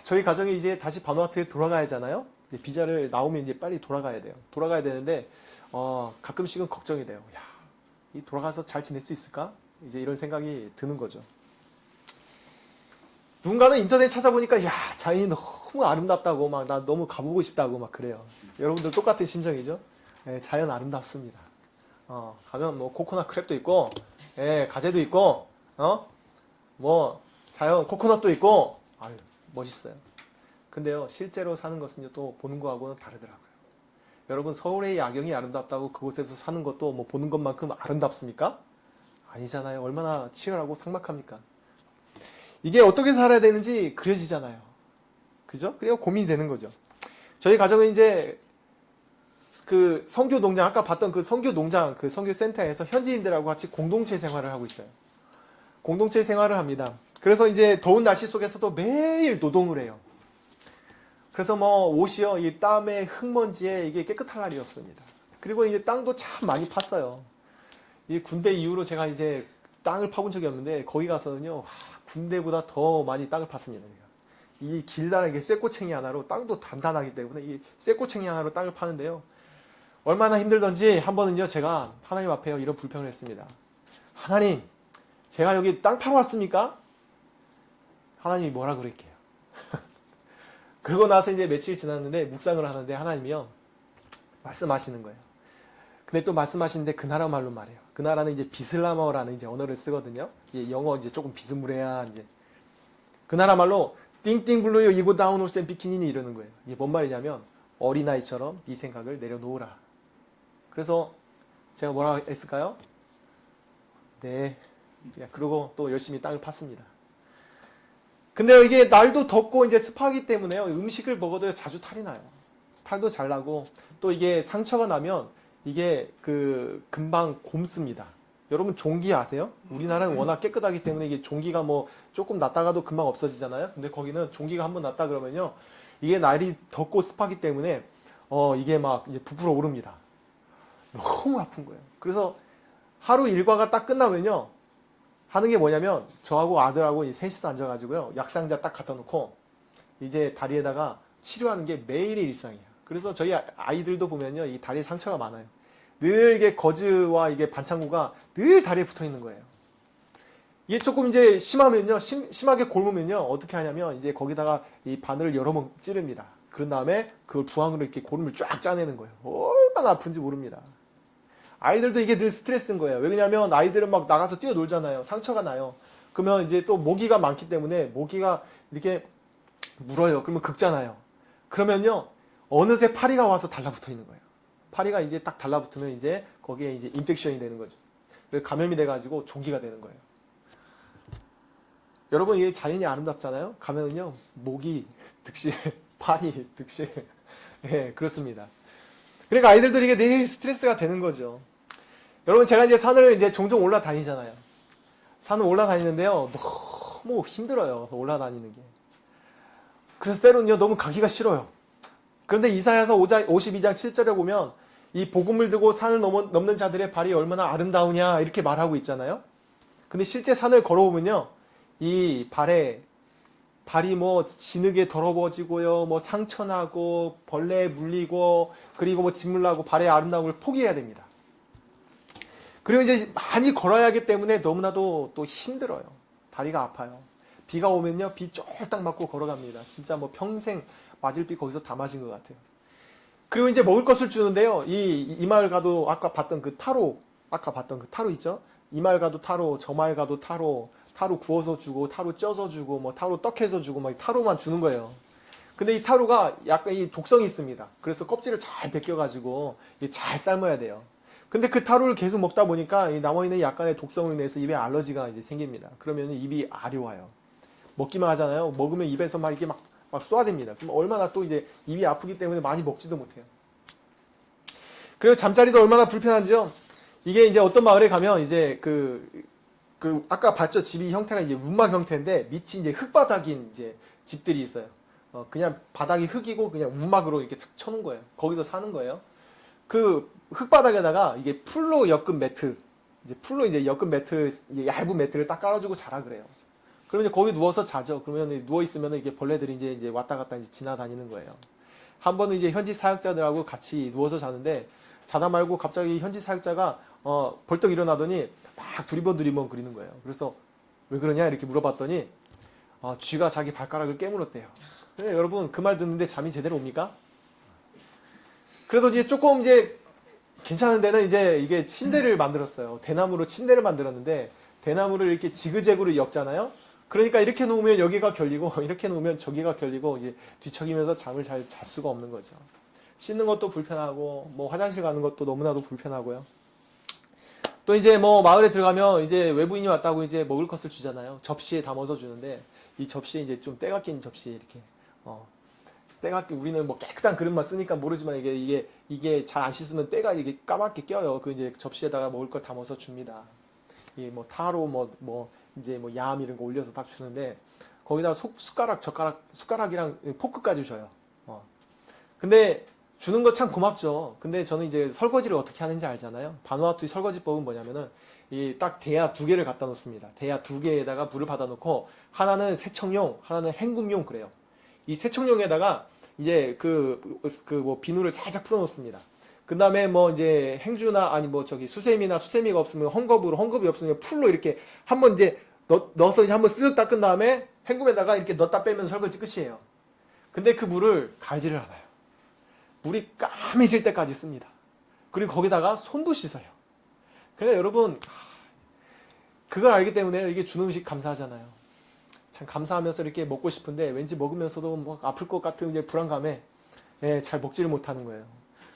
저희 가정이 이제 다시 바누아투에 돌아가야 하잖아요. 비자를 나오면 이제 빨리 돌아가야 돼요. 돌아가야 되는데, 가끔씩은 걱정이 돼요. 야, 이 돌아가서 잘 지낼 수 있을까? 이제 이런 생각이 드는 거죠. 누군가는 인터넷 찾아보니까, 야, 자연이 너무 아름답다고, 막, 나 너무 가보고 싶다고, 막 그래요. 여러분들 똑같은 심정이죠? 예, 자연 아름답습니다. 가면 뭐, 코코넛 크랩도 있고, 예, 가재도 있고, 뭐, 자연 코코넛도 있고, 아유, 멋있어요. 근데요, 실제로 사는 것은요, 또 보는 거하고는 다르더라고요. 여러분, 서울의 야경이 아름답다고 그곳에서 사는 것도 뭐 보는 것만큼 아름답습니까? 아니잖아요. 얼마나 치열하고 삭막합니까? 이게 어떻게 살아야 되는지 그려지잖아요. 그죠? 그래야 고민이 되는 거죠. 저희 가정은 이제 그 선교 농장, 아까 봤던 그 선교 농장, 그 선교 센터에서 현지인들하고 같이 공동체 생활을 하고 있어요. 공동체 생활을 합니다. 그래서 이제 더운 날씨 속에서도 매일 노동을 해요. 그래서 뭐 옷이요, 이 땀에 흙먼지에 이게 깨끗할 날이 없습니다. 그리고 이제 땅도 참 많이 팠어요. 이 군대 이후로 제가 이제 땅을 파본 적이 없는데 거기 가서는요, 군대보다 더 많이 땅을 팠습니다. 이 길다란 쇠꼬챙이 하나로 땅도 단단하기 때문에 이 쇠꼬챙이 하나로 땅을 파는데요. 얼마나 힘들던지 한 번은요, 제가 하나님 앞에 이런 불평을 했습니다. 하나님, 제가 여기 땅 파러 왔습니까? 하나님이 뭐라 그럴게요. 그러고 나서 이제 며칠 지났는데 묵상을 하는데 하나님이요, 말씀하시는 거예요. 근데 또 말씀하시는데 그 나라 말로 말해요. 그 나라는 이제 비슬라머라는 이제 언어를 쓰거든요. 영어 이제 조금 비스무리한 이제 그 나라 말로 띵띵 블루요 이고 다운 올센 비키니니 이러는 거예요. 이게 뭔 말이냐면 어린아이처럼 네 생각을 내려놓으라. 그래서 제가 뭐라 했을까요? 네. 그러고 또 열심히 땅을 팠습니다. 근데요, 이게 날도 덥고 이제 습하기 때문에요, 음식을 먹어도 자주 탈이 나요. 탈도 잘 나고, 또 이게 상처가 나면 이게 금방 곪습니다. 여러분 종기 아세요? 우리나라는 워낙 깨끗하기 때문에 이게 종기가 뭐 조금 났다가도 금방 없어지잖아요. 근데 거기는 종기가 한번 났다 그러면요, 이게 날이 덥고 습하기 때문에 이게 막 이제 부풀어 오릅니다. 너무 아픈 거예요. 그래서 하루 일과가 딱 끝나면요, 하는 게 뭐냐면 저하고 아들하고 셋이서 앉아가지고요, 약상자 딱 갖다 놓고 이제 다리에다가 치료하는 게 매일의 일상이에요. 그래서 저희 아이들도 보면요, 이 다리에 상처가 많아요. 늘 이게 거즈와 이게 반창고가 늘 다리에 붙어 있는 거예요. 이게 조금 이제 심하면요, 심하게 곪으면요, 어떻게 하냐면 이제 거기다가 이 바늘을 여러 번 찌릅니다. 그런 다음에 그걸 부항으로 이렇게 고름을 쫙 짜내는 거예요. 얼마나 아픈지 모릅니다. 아이들도 이게 늘 스트레스인 거예요. 왜냐면 아이들은 막 나가서 뛰어놀잖아요. 상처가 나요. 그러면 이제 또 모기가 많기 때문에 모기가 이렇게 물어요. 그러면 긁잖아요. 그러면요, 어느새 파리가 와서 달라붙어 있는 거예요. 파리가 이제 딱 달라붙으면 이제 거기에 이제 인펙션이 되는 거죠. 그래서 감염이 돼가지고 종기가 되는 거예요. 여러분, 이게 자연이 아름답잖아요? 가면은요, 모기, 득실, 파리, 득실. 예, 그렇습니다. 그러니까 아이들도 이게 늘 스트레스가 되는 거죠. 여러분, 제가 이제 산을 이제 종종 올라다니잖아요. 산을 올라다니는데요, 너무 힘들어요. 올라다니는 게. 그래서 때로는요, 너무 가기가 싫어요. 그런데 이사야서 52장 7절에 보면 이 복음을 두고 산을 넘는 자들의 발이 얼마나 아름다우냐 이렇게 말하고 있잖아요. 근데 실제 산을 걸어오면요, 이 발이 뭐 진흙에 더러워지고요, 뭐 상처나고 벌레에 물리고 그리고 뭐 짓물나고 발의 아름다움을 포기해야 됩니다. 그리고 이제 많이 걸어야 하기 때문에 너무나도 또 힘들어요. 다리가 아파요. 비가 오면요, 비 쫄딱 맞고 걸어갑니다. 진짜 뭐 평생 맞을 비 거기서 다 맞은 것 같아요. 그리고 이제 먹을 것을 주는데요, 이 마을 가도 아까 봤던 그 타로 있죠? 이 마을 가도 타로, 저 마을 가도 타로 구워서 주고, 타로 쪄서 주고, 뭐 타로 떡해서 주고, 막 타로만 주는 거예요. 근데 이 타로가 약간 이 독성이 있습니다. 그래서 껍질을 잘 벗겨가지고 잘 삶아야 돼요. 근데 그 타로를 계속 먹다 보니까 이 남아있는 약간의 독성을 인해서 입에 알러지가 이제 생깁니다. 그러면 입이 아려와요. 먹기만 하잖아요. 먹으면 입에서 막 이렇게 막 쏘아댑니다. 그럼 얼마나 또 이제 입이 아프기 때문에 많이 먹지도 못해요. 그리고 잠자리도 얼마나 불편한지요. 이게 이제 어떤 마을에 가면 이제 아까 봤죠? 집이 형태가 이제 운막 형태인데 밑이 이제 흙바닥인 이제 집들이 있어요. 그냥 바닥이 흙이고 그냥 운막으로 이렇게 툭 쳐놓은 거예요. 거기서 사는 거예요. 그 흙바닥에다가 이게 풀로 엮은 매트, 이제 엮은 매트, 얇은 매트를 딱 깔아주고 자라 그래요. 그러면 이제 거기 누워서 자죠. 그러면 누워 있으면 이게 벌레들이 이제 왔다 갔다 이제 지나다니는 거예요. 한 번은 이제 현지 사역자들하고 같이 누워서 자는데 자다 말고 갑자기 현지 사역자가 벌떡 일어나더니 막 두리번 그리는 거예요. 그래서 왜 그러냐 이렇게 물어봤더니 쥐가 자기 발가락을 깨물었대요. 네, 여러분 그 말 듣는데 잠이 제대로 옵니까? 그래도 이제 조금 이제 괜찮은 데는 이제 이게 침대를 만들었어요. 대나무로 침대를 만들었는데 대나무를 이렇게 지그재그로 엮잖아요. 그러니까 이렇게 놓으면 여기가 결리고 이렇게 놓으면 저기가 결리고 이제 뒤척이면서 잠을 잘 잘 수가 없는 거죠. 씻는 것도 불편하고 뭐 화장실 가는 것도 너무나도 불편하고요. 또 이제 뭐 마을에 들어가면 이제 외부인이 왔다고 이제 먹을 것을 주잖아요. 접시에 담아서 주는데 이 접시에 이제 좀 때가 낀 접시에 이렇게 때가 낀 우리는 뭐 깨끗한 그릇만 쓰니까 모르지만 이게 잘 안 씻으면 때가 이게 까맣게 껴요. 그 이제 접시에다가 먹을 걸 담아서 줍니다. 이 뭐 타로 이제 뭐 얌 이런 거 올려서 딱 주는데 거기다가 숟가락이랑 포크까지 줘요. 근데 주는 거 참 고맙죠. 근데 저는 이제 설거지를 어떻게 하는지 알잖아요. 바누아투의 설거지법은 뭐냐면은 이 딱 대야 2개를 갖다 놓습니다. 대야 2개에다가 물을 받아 놓고 하나는 세척용, 하나는 헹굼용 그래요. 이 세척용에다가 이제 뭐 비누를 살짝 풀어 놓습니다. 그 다음에 뭐 이제 행주나 아니 뭐 저기 수세미가 없으면 헝겊이 없으면 풀로 이렇게 한번 이제 넣어서 이제 한번 쓱 닦은 다음에 헹굼에다가 이렇게 넣었다 빼면 설거지 끝이에요. 근데 그 물을 갈지를 않아요. 물이 까매질 때까지 씁니다. 그리고 거기다가 손도 씻어요. 그러니까 여러분 그걸 알기 때문에 이게 주는 음식 감사하잖아요. 참 감사하면서 이렇게 먹고 싶은데 왠지 먹으면서도 뭐 아플 것 같은 이제 불안감에 잘 먹지를 못하는 거예요.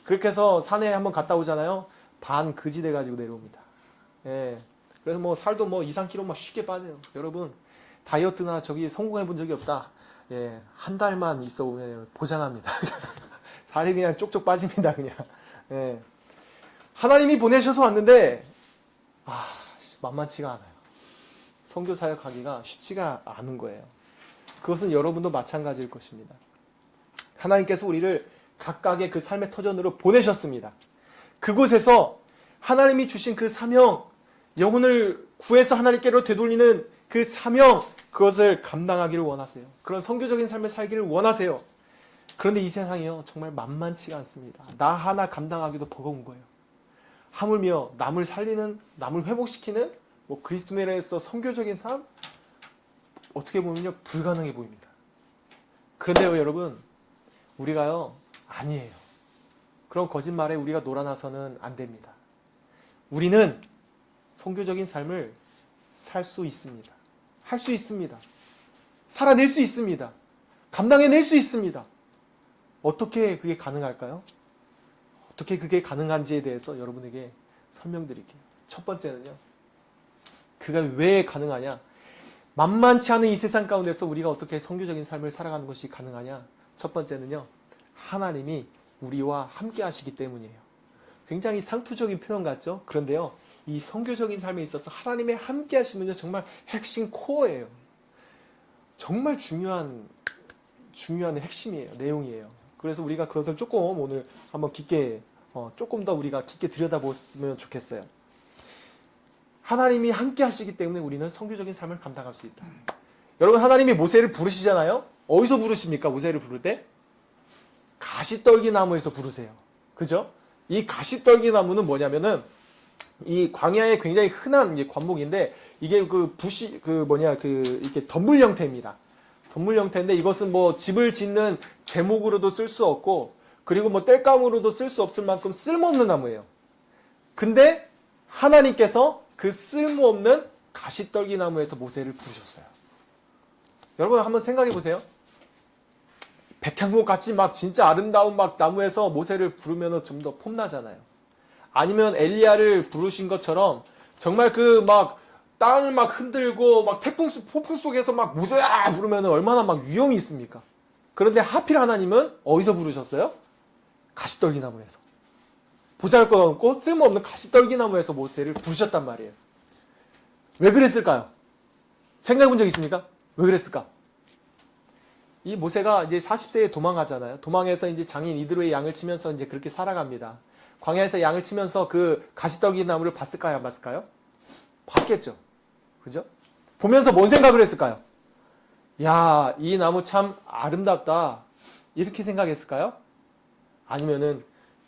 그렇게 해서 산에 한번 갔다 오잖아요. 반 그지 돼가지고 내려옵니다. 그래서 뭐 살도 뭐 2-3kg 막 쉽게 빠져요. 여러분 다이어트나 저기 성공해 본 적이 없다. 한 달만 있어 보면 보장합니다. 살이 그냥 쪽쪽 빠집니다. 그냥. 하나님이 보내셔서 왔는데 만만치가 않아요. 선교 사역하기가 쉽지가 않은 거예요. 그것은 여러분도 마찬가지일 것입니다. 하나님께서 우리를 각각의 그 삶의 터전으로 보내셨습니다. 그곳에서 하나님이 주신 그 사명, 영혼을 구해서 하나님께로 되돌리는 그 사명, 그것을 감당하기를 원하세요. 그런 선교적인 삶을 살기를 원하세요. 그런데 이 세상이요 정말 만만치가 않습니다. 나 하나 감당하기도 버거운 거예요. 하물며 남을 살리는, 남을 회복시키는 뭐 그리스도인에서 선교적인 삶, 어떻게 보면요 불가능해 보입니다. 그런데요 여러분, 우리가요 아니에요. 그런 거짓말에 우리가 놀아나서는 안 됩니다. 우리는 선교적인 삶을 살 수 있습니다. 할 수 있습니다. 살아낼 수 있습니다. 감당해낼 수 있습니다. 어떻게 그게 가능할까요? 어떻게 그게 가능한지에 대해서 여러분에게 설명드릴게요. 첫 번째는요, 그가 왜 가능하냐? 만만치 않은 이 세상 가운데서 우리가 어떻게 선교적인 삶을 살아가는 것이 가능하냐? 첫 번째는요, 하나님이 우리와 함께 하시기 때문이에요. 굉장히 상투적인 표현 같죠? 그런데요, 이 선교적인 삶에 있어서 하나님의 함께 하시면요, 정말 핵심 코어예요. 정말 중요한 핵심이에요. 내용이에요. 그래서 우리가 그것을 조금 오늘 한번 깊게, 조금 더 우리가 깊게 들여다보면 좋겠어요. 하나님이 함께 하시기 때문에 우리는 선교적인 삶을 감당할 수 있다. 여러분, 하나님이 모세를 부르시잖아요? 어디서 부르십니까? 모세를 부를 때? 가시떨기 나무에서 부르세요. 그죠? 이 가시떨기 나무는 뭐냐면은, 이 광야에 굉장히 흔한 관목인데, 이게 이렇게 덤불 형태입니다. 덤불 형태인데, 이것은 뭐 집을 짓는 제목으로도 쓸 수 없고, 그리고 뭐 땔감으로도 쓸 수 없을 만큼 쓸모없는 나무예요. 근데 하나님께서 그 쓸모없는 가시떨기 나무에서 모세를 부르셨어요. 여러분 한번 생각해 보세요. 백향목 같이 막 진짜 아름다운 막 나무에서 모세를 부르면 좀 더 폼나잖아요. 아니면 엘리야를 부르신 것처럼 정말 그 막 땅을 막 흔들고 막 폭풍 속에서 막 모세야 부르면 얼마나 막 위험이 있습니까? 그런데 하필 하나님은 어디서 부르셨어요? 가시떨기 나무에서. 보잘것없고 쓸모없는 가시떨기 나무에서 모세를 부르셨단 말이에요. 왜 그랬을까요? 생각해 본 적 있습니까? 왜 그랬을까? 이 모세가 이제 40세에 도망가잖아요. 도망해서 이제 장인 이드로의 양을 치면서 이제 그렇게 살아갑니다. 광야에서 양을 치면서 그 가시떨기 나무를 봤을까요? 안 봤을까요? 봤겠죠. 그죠? 보면서 뭔 생각을 했을까요? 야, 이 나무 참 아름답다. 이렇게 생각했을까요? 아니면은,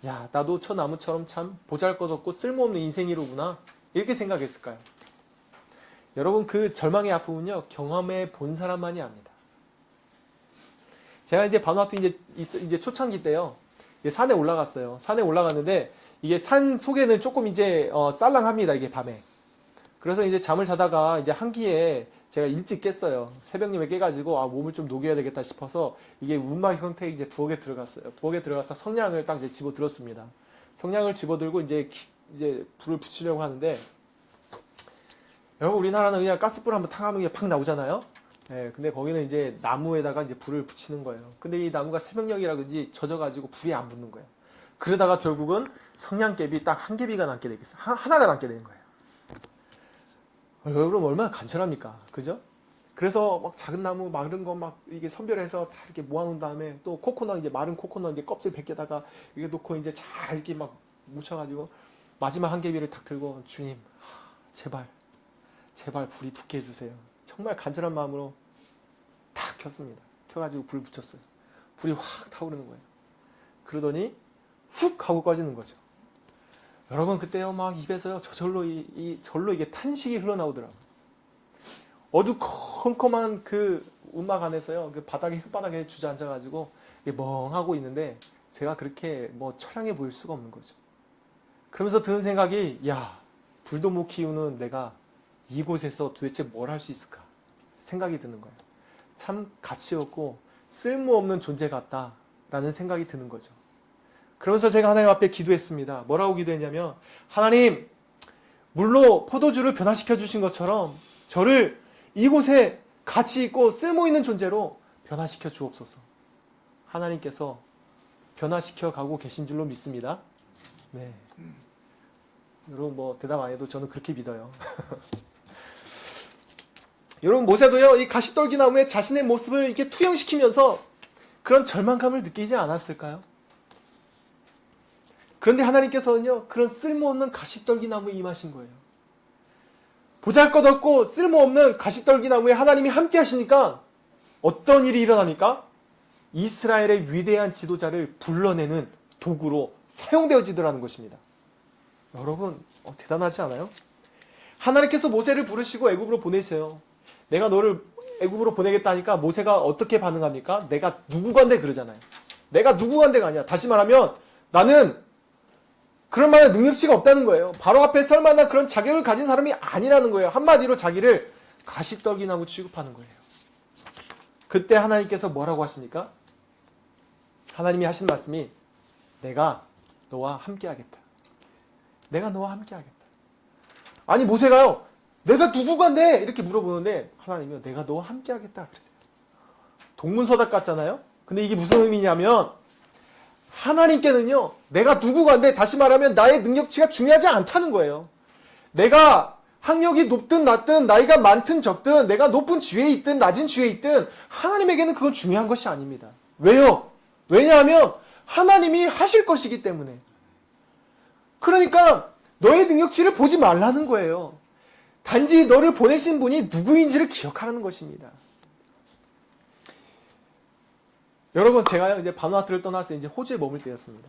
야, 나도 저 나무처럼 참 보잘것없고 쓸모없는 인생이로구나. 이렇게 생각했을까요? 여러분, 그 절망의 아픔은요, 경험해 본 사람만이 압니다. 제가 이제 바누아투 이제 초창기 때요, 산에 올라갔어요. 산에 올라갔는데, 이게 산 속에는 조금 이제, 쌀랑합니다. 이게 밤에. 그래서 이제 잠을 자다가 이제 한기에 제가 일찍 깼어요. 새벽녘에 깨가지고, 몸을 좀 녹여야 되겠다 싶어서, 이게 운막 형태의 이제 부엌에 들어갔어요. 부엌에 들어가서 성냥을 딱 이제 집어 들었습니다. 성냥을 집어 들고 이제 불을 붙이려고 하는데, 여러분, 우리나라는 그냥 가스불 한번 탕하면 그냥 팍 나오잖아요? 예, 근데 거기는 이제 나무에다가 이제 불을 붙이는 거예요. 근데 이 나무가 새벽녘이라 그런지 젖어가지고 불이 안 붙는 거예요. 그러다가 결국은 성냥개비 딱 한 개비가 남게 되겠어요. 하나가 남게 되는 거예요. 여러분, 얼마나 간절합니까? 그죠? 그래서 막 작은 나무 마른 거 막 이게 선별해서 다 이렇게 모아놓은 다음에 또 코코넛, 이제 마른 코코넛 이제 껍질 벗겨다가 이게 놓고 이제 잘 이렇게 막 묻혀가지고 마지막 한 개비를 딱 들고, 주님, 제발 불이 붙게 해주세요. 정말 간절한 마음으로 탁 켰습니다. 켜가지고 불 붙였어요. 불이 확 타오르는 거예요. 그러더니 훅 하고 꺼지는 거죠. 여러분, 그때요 막 입에서요 저절로 절로 이게 탄식이 흘러나오더라고요. 어두컴컴한 그 운막 안에서요, 그 흙바닥에 주저앉아가지고 멍하고 있는데, 제가 그렇게 뭐 처량해 보일 수가 없는 거죠. 그러면서 드는 생각이, 야, 불도 못 키우는 내가 이곳에서 도대체 뭘 할 수 있을까 생각이 드는 거예요. 참 가치 없고 쓸모없는 존재 같다라는 생각이 드는 거죠. 그러면서 제가 하나님 앞에 기도했습니다. 뭐라고 기도했냐면, 하나님, 물로 포도주를 변화시켜 주신 것처럼 저를 이곳에 가치 있고 쓸모 있는 존재로 변화시켜 주옵소서. 하나님께서 변화시켜 가고 계신 줄로 믿습니다. 네. 여러분 뭐 대답 안 해도 저는 그렇게 믿어요. 여러분, 모세도요 이 가시떨기 나무에 자신의 모습을 이렇게 투영시키면서 그런 절망감을 느끼지 않았을까요? 그런데 하나님께서는요 그런 쓸모없는 가시떨기 나무에 임하신 거예요. 보잘것없고 쓸모없는 가시떨기 나무에 하나님이 함께 하시니까 어떤 일이 일어납니까? 이스라엘의 위대한 지도자를 불러내는 도구로 사용되어지더라는 것입니다. 여러분 대단하지 않아요? 하나님께서 모세를 부르시고 애굽으로 보내세요. 내가 너를 애굽으로 보내겠다니까 모세가 어떻게 반응합니까? 내가 누구간데 그러잖아요. 내가 누구간데가 아니야. 다시 말하면 나는 그런 만한 능력치가 없다는 거예요. 바로 앞에 설 만한 그런 자격을 가진 사람이 아니라는 거예요. 한마디로 자기를 가시떨기나무 취급하는 거예요. 그때 하나님께서 뭐라고 하십니까? 하나님이 하신 말씀이 내가 너와 함께 하겠다. 내가 너와 함께 하겠다. 아니 모세가요. 내가 누구간데 이렇게 물어보는데 하나님이 내가 너와 함께 하겠다. 그래요. 동문서답 같잖아요. 근데 이게 무슨 의미냐면 하나님께는요. 내가 누구간데 다시 말하면 나의 능력치가 중요하지 않다는 거예요. 내가 학력이 높든 낮든 나이가 많든 적든 내가 높은 지위에 있든 낮은 지위에 있든 하나님에게는 그건 중요한 것이 아닙니다. 왜요? 왜냐하면 하나님이 하실 것이기 때문에. 그러니까 너의 능력치를 보지 말라는 거예요. 단지 너를 보내신 분이 누구인지를 기억하라는 것입니다. 여러분 제가요 이제 바누아투를 떠나서 이제 호주에 머물 때였습니다.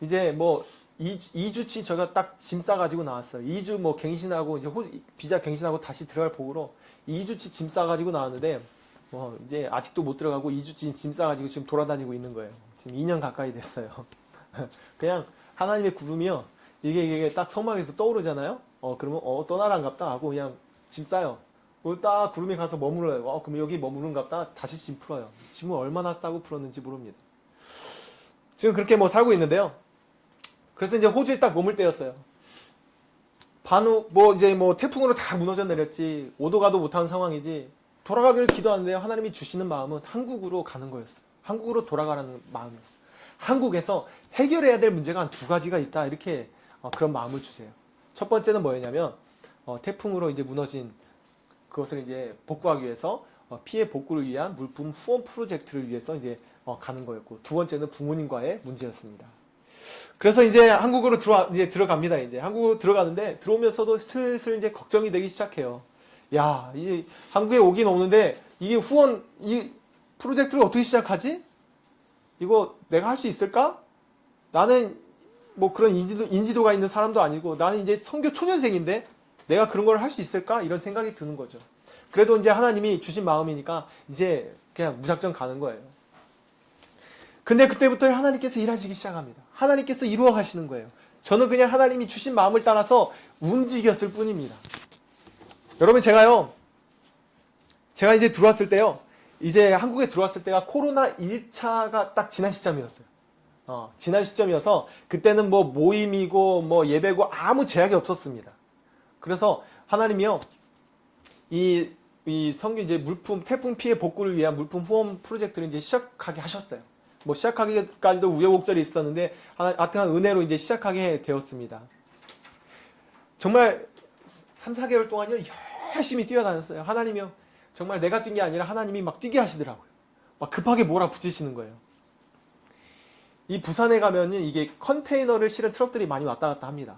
이제 뭐 2주치 제가 딱 짐 싸가지고 나왔어요. 2주 뭐 갱신하고 이제 비자 갱신하고 다시 들어갈 복으로 2주치 짐 싸가지고 나왔는데 뭐 이제 아직도 못 들어가고 2주치 짐 싸가지고 지금 돌아다니고 있는 거예요. 지금 2년 가까이 됐어요. 그냥 하나님의 구름이요. 이게 딱 성막에서 떠오르잖아요. 그러면 떠나란갑다 하고 그냥 짐 싸요. 그리고 딱 구름에 가서 머물러요. 그럼 여기 머무른갑다 다시 짐 풀어요. 짐을 얼마나 싸고 풀었는지 모릅니다. 지금 그렇게 뭐 살고 있는데요. 그래서 이제 호주에 딱 머물 때였어요. 이제 태풍으로 다 무너져 내렸지. 오도 가도 못하는 상황이지. 돌아가기를 기도하는데요. 하나님이 주시는 마음은 한국으로 가는 거였어요. 한국으로 돌아가라는 마음이었어요. 한국에서 해결해야 될 문제가 한 두 가지가 있다. 이렇게 그런 마음을 주세요. 첫 번째는 뭐였냐면 태풍으로 이제 무너진 그것을 이제 복구하기 위해서 피해 복구를 위한 물품 후원 프로젝트를 위해서 이제 가는 거였고 두 번째는 부모님과의 문제였습니다. 그래서 이제 한국으로 들어갑니다. 이제 한국으로 들어가는데 들어오면서도 슬슬 이제 걱정이 되기 시작해요. 야, 이제 한국에 오긴 오는데 이게 후원 이 프로젝트를 어떻게 시작하지? 이거 내가 할 수 있을까? 나는 뭐 그런 인지도가 있는 사람도 아니고 나는 이제 선교 초년생인데 내가 그런 걸 할 수 있을까? 이런 생각이 드는 거죠. 그래도 이제 하나님이 주신 마음이니까 이제 그냥 무작정 가는 거예요. 근데 그때부터 하나님께서 일하시기 시작합니다. 하나님께서 이루어 가시는 거예요. 저는 그냥 하나님이 주신 마음을 따라서 움직였을 뿐입니다. 여러분 제가 이제 들어왔을 때요. 이제 한국에 들어왔을 때가 코로나 1차가 딱 지난 시점이었어요. 지난 시점이어서 그때는 뭐 모임이고 뭐 예배고 아무 제약이 없었습니다. 그래서 하나님이요. 이 성교 이제 물품 태풍 피해 복구를 위한 물품 후원 프로젝트를 이제 시작하게 하셨어요. 뭐 시작하기까지도 우여곡절이 있었는데 하여튼 은혜로 이제 시작하게 되었습니다. 정말 3, 4개월 동안요 열심히 뛰어다녔어요. 하나님이요 정말 내가 뛴 게 아니라 하나님이 막 뛰게 하시더라고요. 막 급하게 몰아붙이시는 거예요. 이 부산에 가면은 이게 컨테이너를 실은 트럭들이 많이 왔다 갔다 합니다.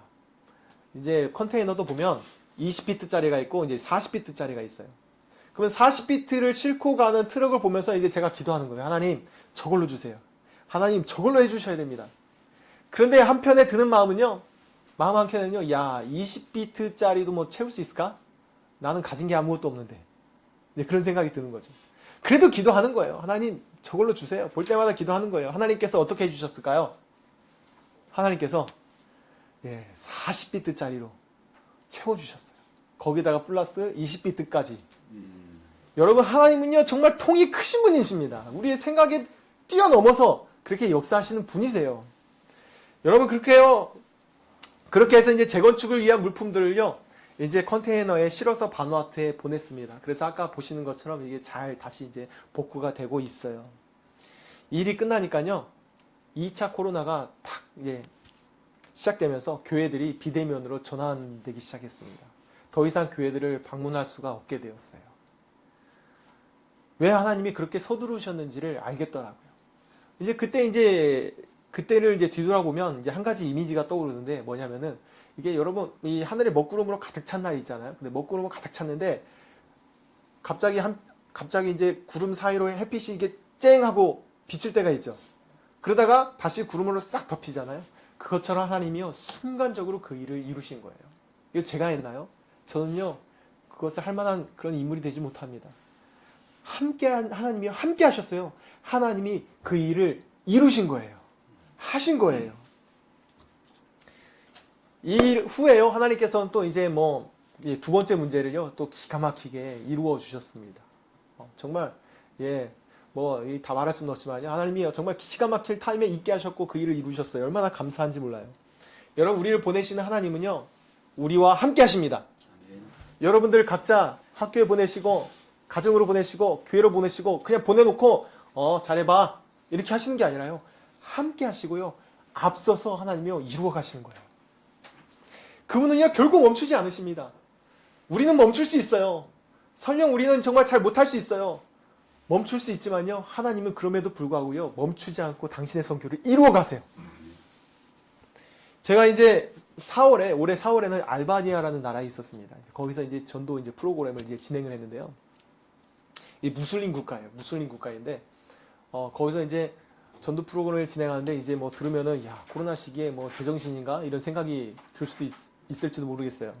이제 컨테이너도 보면 20피트짜리가 있고 이제 40피트짜리가 있어요. 그러면 40피트를 싣고 가는 트럭을 보면서 이제 제가 기도하는 거예요. 하나님 저걸로 주세요. 하나님 저걸로 해주셔야 됩니다. 그런데 한편에 드는 마음은요. 마음 한켠에는요. 야 20피트짜리도 뭐 채울 수 있을까? 나는 가진 게 아무것도 없는데. 그런 생각이 드는 거죠. 그래도 기도하는 거예요. 하나님 저걸로 주세요. 볼 때마다 기도하는 거예요. 하나님께서 어떻게 해주셨을까요? 하나님께서 40비트짜리로 채워주셨어요. 거기다가 플러스 20비트까지. 여러분 하나님은요 정말 통이 크신 분이십니다. 우리의 생각에 뛰어넘어서 그렇게 역사하시는 분이세요. 여러분 그렇게 해서 이제 재건축을 위한 물품들을요 이제 컨테이너에 실어서 바누아투에 보냈습니다. 그래서 아까 보시는 것처럼 이게 잘 다시 이제 복구가 되고 있어요. 일이 끝나니까요 2차 코로나가 탁 시작되면서 교회들이 비대면으로 전환되기 시작했습니다. 더 이상 교회들을 방문할 수가 없게 되었어요. 왜 하나님이 그렇게 서두르셨는지를 알겠더라고요. 그때를 이제 뒤돌아보면 이제 한 가지 이미지가 떠오르는데 뭐냐면은 이게 여러분 이 하늘에 먹구름으로 가득 찬 날이 있잖아요. 근데 먹구름으로 가득 찼는데 갑자기 이제 구름 사이로 햇빛이 이게 쨍하고 비칠 때가 있죠. 그러다가 다시 구름으로 싹 덮이잖아요. 그것처럼 하나님이요 순간적으로 그 일을 이루신 거예요. 이거 제가 했나요? 저는요 그것을 할 만한 그런 인물이 되지 못합니다. 하나님이 함께 하셨어요. 하나님이 그 일을 이루신 거예요. 하신 거예요. 이 일 후에요 하나님께서는 또 이제 뭐 두 번째 문제를요 또 기가 막히게 이루어 주셨습니다. 정말 뭐 다 말할 수는 없지만요 하나님이 정말 기가 막힐 타임에 있게 하셨고 그 일을 이루셨어요. 얼마나 감사한지 몰라요. 여러분 우리를 보내시는 하나님은요 우리와 함께 하십니다. 여러분들 각자 학교에 보내시고 가정으로 보내시고 교회로 보내시고 그냥 보내놓고 잘해봐 이렇게 하시는 게 아니라요 함께 하시고요 앞서서 하나님이요 이루어 가시는 거예요. 그분은요 결코 멈추지 않으십니다. 우리는 멈출 수 있어요. 설령 우리는 정말 잘 못할 수 있어요. 멈출 수 있지만요 하나님은 그럼에도 불구하고요 멈추지 않고 당신의 선교를 이루어 가세요. 제가 이제 올해 4월에는 알바니아라는 나라에 있었습니다. 거기서 이제 전도 이제 프로그램을 이제 진행을 했는데요. 이 무슬림 국가예요. 무슬림 국가인데 거기서 이제 전도 프로그램을 진행하는데 이제 뭐 들으면은 야 코로나 시기에 뭐 제정신인가 이런 생각이 들 수도 있을지도 모르겠어요.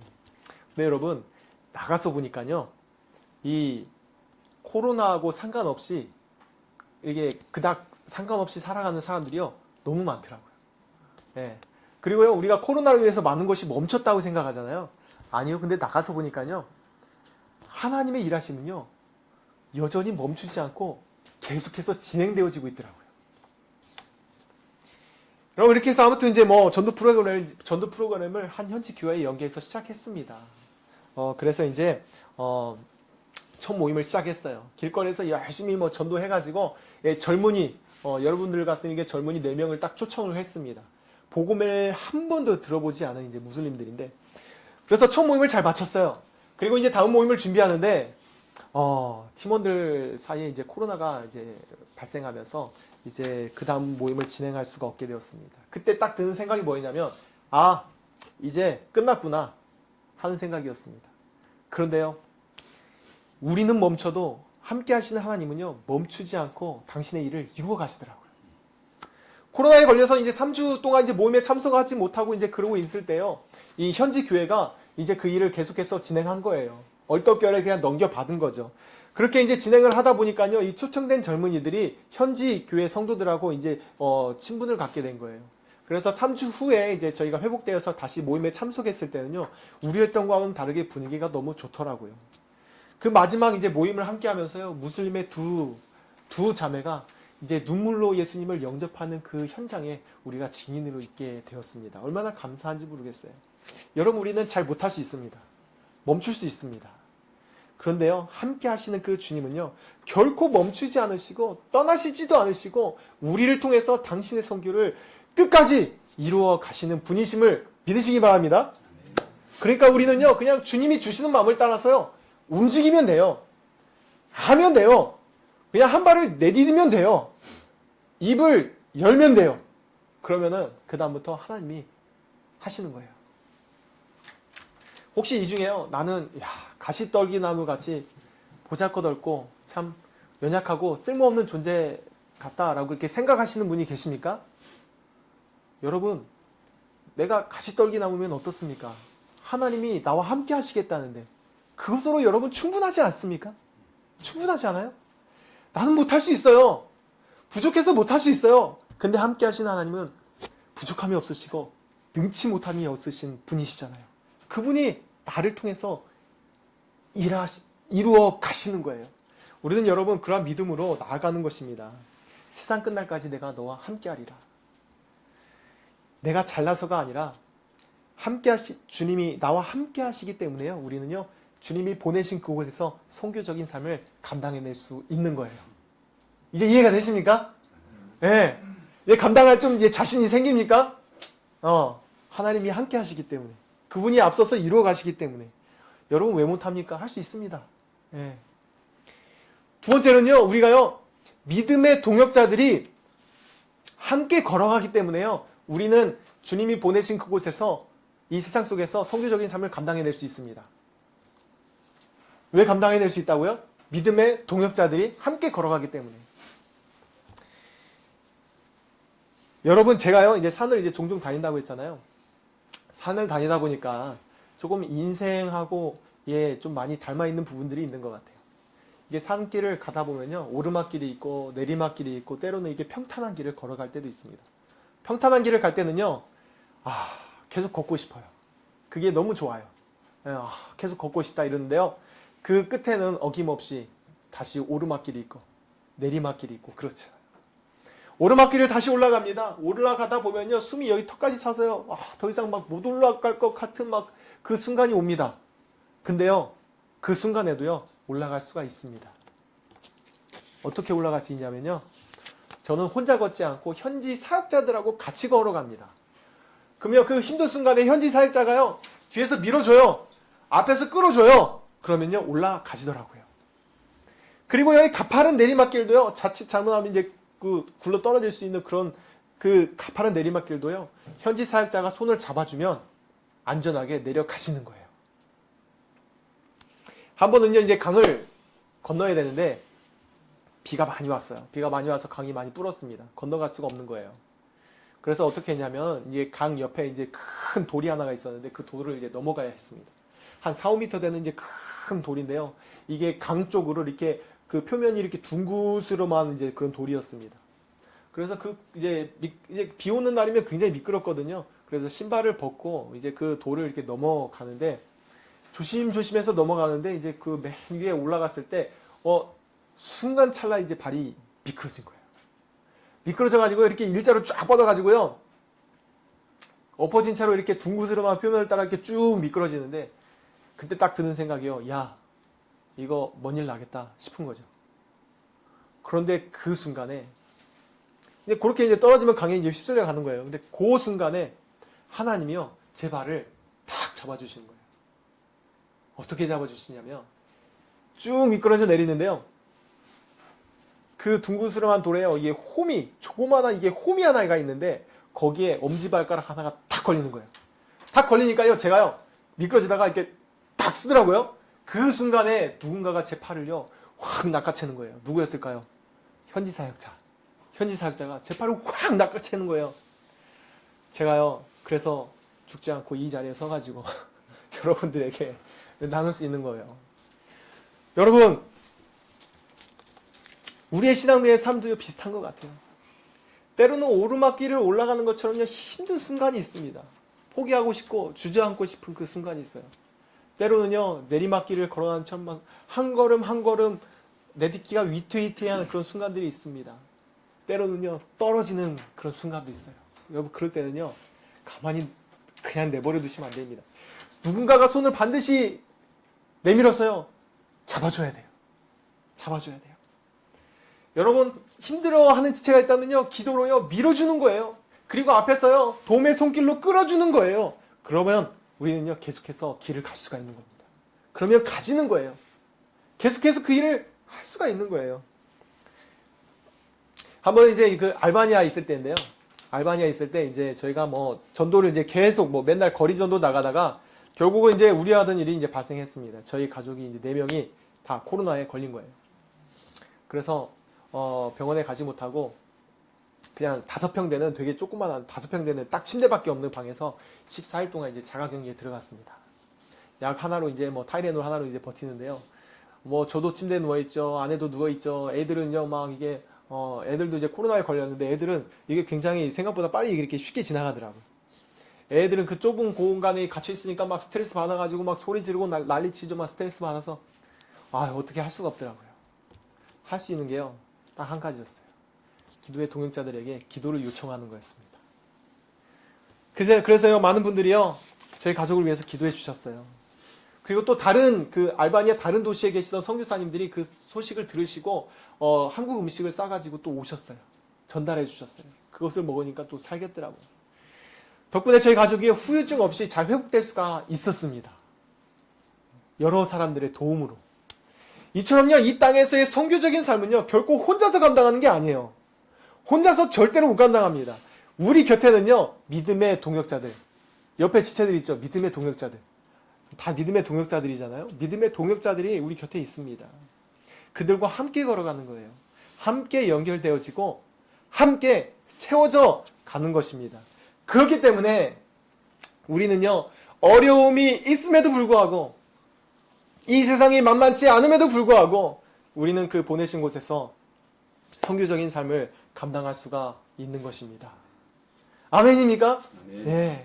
근데 여러분 나가서 보니까요 이 코로나하고 상관없이 이게 그닥 상관없이 살아가는 사람들이요 너무 많더라고요. 예. 그리고요 우리가 코로나로 인해서 많은 것이 멈췄다고 생각하잖아요. 아니요. 근데 나가서 보니까요 하나님의 일하심은요 여전히 멈추지 않고 계속해서 진행되어지고 있더라고요. 여러분 이렇게 해서 아무튼 이제 뭐 전도 프로그램을 한 현지 교회에 연계해서 시작했습니다. 그래서 이제 첫 모임을 시작했어요. 길거리에서 열심히 뭐 전도해가지고 젊은이 여러분들 같은 게 젊은이 4명을 딱 초청을 했습니다. 복음을 한 번도 들어보지 않은 이제 무슬림들인데 그래서 첫 모임을 잘 마쳤어요. 그리고 이제 다음 모임을 준비하는데 팀원들 사이에 이제 코로나가 이제 발생하면서 이제 그 다음 모임을 진행할 수가 없게 되었습니다. 그때 딱 드는 생각이 뭐였냐면 이제 끝났구나 하는 생각이었습니다. 그런데요 우리는 멈춰도 함께 하시는 하나님은요 멈추지 않고 당신의 일을 이루어 가시더라고요. 코로나에 걸려서 이제 3주 동안 이제 모임에 참석하지 못하고 이제 그러고 있을 때요 이 현지 교회가 이제 그 일을 계속해서 진행한 거예요. 얼떨결에 그냥 넘겨받은 거죠. 그렇게 이제 진행을 하다 보니까요 이 초청된 젊은이들이 현지 교회 성도들하고 이제 친분을 갖게 된 거예요. 그래서 3주 후에 이제 저희가 회복되어서 다시 모임에 참석했을 때는요 우리 했던 거와는 다르게 분위기가 너무 좋더라고요. 그 마지막 이제 모임을 함께 하면서요 무슬림의 두 자매가 이제 눈물로 예수님을 영접하는 그 현장에 우리가 증인으로 있게 되었습니다. 얼마나 감사한지 모르겠어요. 여러분 우리는 잘 못할 수 있습니다. 멈출 수 있습니다. 그런데요 함께 하시는 그 주님은요 결코 멈추지 않으시고 떠나시지도 않으시고 우리를 통해서 당신의 선교를 끝까지 이루어 가시는 분이심을 믿으시기 바랍니다. 그러니까 우리는요 그냥 주님이 주시는 마음을 따라서요 움직이면 돼요. 하면 돼요. 그냥 한 발을 내디디면 돼요. 입을 열면 돼요. 그러면은 그 다음부터 하나님이 하시는 거예요. 혹시 이 중에요 나는 가시떨기나무 같이 보잘것없고 참 연약하고 쓸모없는 존재 같다라고 이렇게 생각하시는 분이 계십니까? 여러분 내가 가시떨기나무면 어떻습니까? 하나님이 나와 함께 하시겠다는데 그것으로 여러분 충분하지 않습니까? 충분하지 않아요? 나는 못할 수 있어요. 부족해서 못할 수 있어요. 근데 함께 하시는 하나님은 부족함이 없으시고 능치 못함이 없으신 분이시잖아요. 그분이 나를 통해서 이루어 가시는 거예요. 우리는 여러분 그러한 믿음으로 나아가는 것입니다. 세상 끝날까지 내가 너와 함께 하리라. 내가 잘나서가 아니라 주님이 나와 함께 하시기 때문에요. 우리는요 주님이 보내신 그곳에서 선교적인 삶을 감당해낼 수 있는 거예요. 이제 이해가 되십니까? 예. 네. 감당할 좀 이제 자신이 생깁니까? 하나님이 함께 하시기 때문에. 그분이 앞서서 이루어 가시기 때문에. 여러분 왜 못합니까? 할 수 있습니다. 예. 두 번째는요, 우리가요, 믿음의 동역자들이 함께 걸어가기 때문에요, 우리는 주님이 보내신 그곳에서 이 세상 속에서 선교적인 삶을 감당해낼 수 있습니다. 왜 감당해낼 수 있다고요? 믿음의 동역자들이 함께 걸어가기 때문에. 여러분 제가요 이제 산을 이제 종종 다닌다고 했잖아요. 산을 다니다 보니까 조금 인생하고 예, 좀 많이 닮아 있는 부분들이 있는 것 같아요. 이게 산길을 가다 보면요 오르막길이 있고 내리막길이 있고 때로는 이게 평탄한 길을 걸어갈 때도 있습니다. 평탄한 길을 갈 때는요 계속 걷고 싶어요. 그게 너무 좋아요. 계속 걷고 싶다 이러는데요 그 끝에는 어김없이 다시 오르막길이 있고 내리막길이 있고 그렇죠. 오르막길을 다시 올라갑니다. 올라가다 보면요 숨이 여기 턱까지 차서요 더 이상 막 못 올라갈 것 같은 막 그 순간이 옵니다. 근데요 그 순간에도요 올라갈 수가 있습니다. 어떻게 올라갈 수 있냐면요 저는 혼자 걷지 않고 현지 사역자들하고 같이 걸어갑니다. 그러면 그 힘든 순간에 현지 사역자가요 뒤에서 밀어줘요. 앞에서 끌어줘요. 그러면요 올라가시더라고요. 그리고 여기 가파른 내리막길도요 자칫 잘못하면 이제 그 굴러 떨어질 수 있는 그런 그 가파른 내리막길도요 현지 사역자가 손을 잡아주면 안전하게 내려가시는 거예요. 한 번은요 이제 강을 건너야 되는데 비가 많이 왔어요. 비가 많이 와서 강이 많이 불었습니다. 건너갈 수가 없는 거예요. 그래서 어떻게 했냐면 이제 강 옆에 이제 큰 돌이 하나가 있었는데 그 돌을 이제 넘어가야 했습니다. 한 4, 5m 되는 이제 큰 돌인데요. 이게 강 쪽으로 이렇게 그 표면이 이렇게 둥그스름한 이제 그런 돌이었습니다. 그래서 그 이제 비 오는 날이면 굉장히 미끄럽거든요. 그래서 신발을 벗고 이제 그 돌을 이렇게 넘어가는데 조심조심해서 넘어가는데 이제 그 맨 위에 올라갔을 때 순간 찰나 이제 발이 미끄러진 거예요. 미끄러져 가지고 이렇게 일자로 쫙 뻗어 가지고요. 엎어진 채로 이렇게 둥그스름한 표면을 따라 이렇게 쭉 미끄러지는데 그때 딱 드는 생각이요. 야, 이거 뭔 일 나겠다 싶은 거죠. 그런데 그 순간에 이제 그렇게 이제 떨어지면 강에 이제 휩쓸려 가는 거예요. 근데 그 순간에 하나님이요 제 발을 탁 잡아주시는 거예요. 어떻게 잡아주시냐면 쭉 미끄러져 내리는데요. 그 둥그스름한 돌에요 이게 홈이 조그마한 이게 홈이 하나가 있는데 거기에 엄지발가락 하나가 탁 걸리는 거예요. 탁 걸리니까요 제가요 미끄러지다가 이렇게 탁 쓰더라고요. 그 순간에 누군가가 제 팔을요 확 낚아채는 거예요. 누구였을까요? 현지 사역자. 현지 사역자가 제 팔을 확 낚아채는 거예요. 제가요 그래서 죽지 않고 이 자리에 서가지고 여러분들에게 나눌 수 있는 거예요. 여러분 우리의 신앙의 삶도 비슷한 것 같아요. 때로는 오르막길을 올라가는 것처럼요 힘든 순간이 있습니다. 포기하고 싶고 주저앉고 싶은 그 순간이 있어요. 때로는요 내리막길을 걸어가는 것처럼 한 걸음 한 걸음 내딛기가 위태위태한 그런 순간들이 있습니다. 때로는요 떨어지는 그런 순간도 있어요. 여러분 그럴 때는요 가만히 그냥 내버려 두시면 안 됩니다. 누군가가 손을 반드시 내밀어서요 잡아줘야 돼요. 잡아줘야 돼요. 여러분 힘들어하는 지체가 있다면요 기도로요 밀어주는 거예요. 그리고 앞에서요 도움의 손길로 끌어주는 거예요. 그러면 우리는요 계속해서 길을 갈 수가 있는 겁니다. 그러면 가지는 거예요. 계속해서 그 일을 할 수가 있는 거예요. 한번 이제 그 알바니아 있을 때인데요. 알바니아 있을 때 이제 저희가 뭐 전도를 이제 계속 뭐 맨날 거리 전도 나가다가 결국은 이제 우려하던 일이 이제 발생했습니다. 저희 가족이 이제 4명이 다 코로나에 걸린 거예요. 그래서 병원에 가지 못하고 그냥 5평 되는 되게 조그만한 5평 되는 딱 침대밖에 없는 방에서 14일 동안 이제 자가격리에 들어갔습니다. 약 하나로 이제 뭐 타이레놀 하나로 이제 버티는데요. 뭐 저도 침대에 누워 있죠. 아내도 누워 있죠. 애들은요 막 이게 애들도 이제 코로나에 걸렸는데 애들은 이게 굉장히 생각보다 빨리 이렇게 쉽게 지나가더라고요. 애들은 그 좁은 공간에 갇혀 있으니까 막 스트레스 받아가지고 막 소리 지르고 난리치죠. 막 스트레스 받아서 어떻게 할 수가 없더라고요. 할 수 있는 게요 딱 한 가지였어요. 기도의 동역자들에게 기도를 요청하는 거였습니다. 그래서요 많은 분들이요 저희 가족을 위해서 기도해 주셨어요. 그리고 또 다른 그 알바니아 다른 도시에 계시던 선교사님들이 그 소식을 들으시고 한국 음식을 싸가지고 또 오셨어요. 전달해 주셨어요. 그것을 먹으니까 또 살겠더라고요. 덕분에 저희 가족이 후유증 없이 잘 회복될 수가 있었습니다. 여러 사람들의 도움으로. 이처럼요 이 땅에서의 선교적인 삶은요 결코 혼자서 감당하는 게 아니에요. 혼자서 절대로 못 감당합니다. 우리 곁에는요 믿음의 동역자들, 옆에 지체들 있죠. 믿음의 동역자들. 다 믿음의 동역자들이잖아요. 믿음의 동역자들이 우리 곁에 있습니다. 그들과 함께 걸어가는 거예요. 함께 연결되어지고 함께 세워져 가는 것입니다. 그렇기 때문에 우리는요, 어려움이 있음에도 불구하고, 이 세상이 만만치 않음에도 불구하고, 우리는 그 보내신 곳에서 선교적인 삶을 감당할 수가 있는 것입니다. 아멘입니까? 아멘. 네.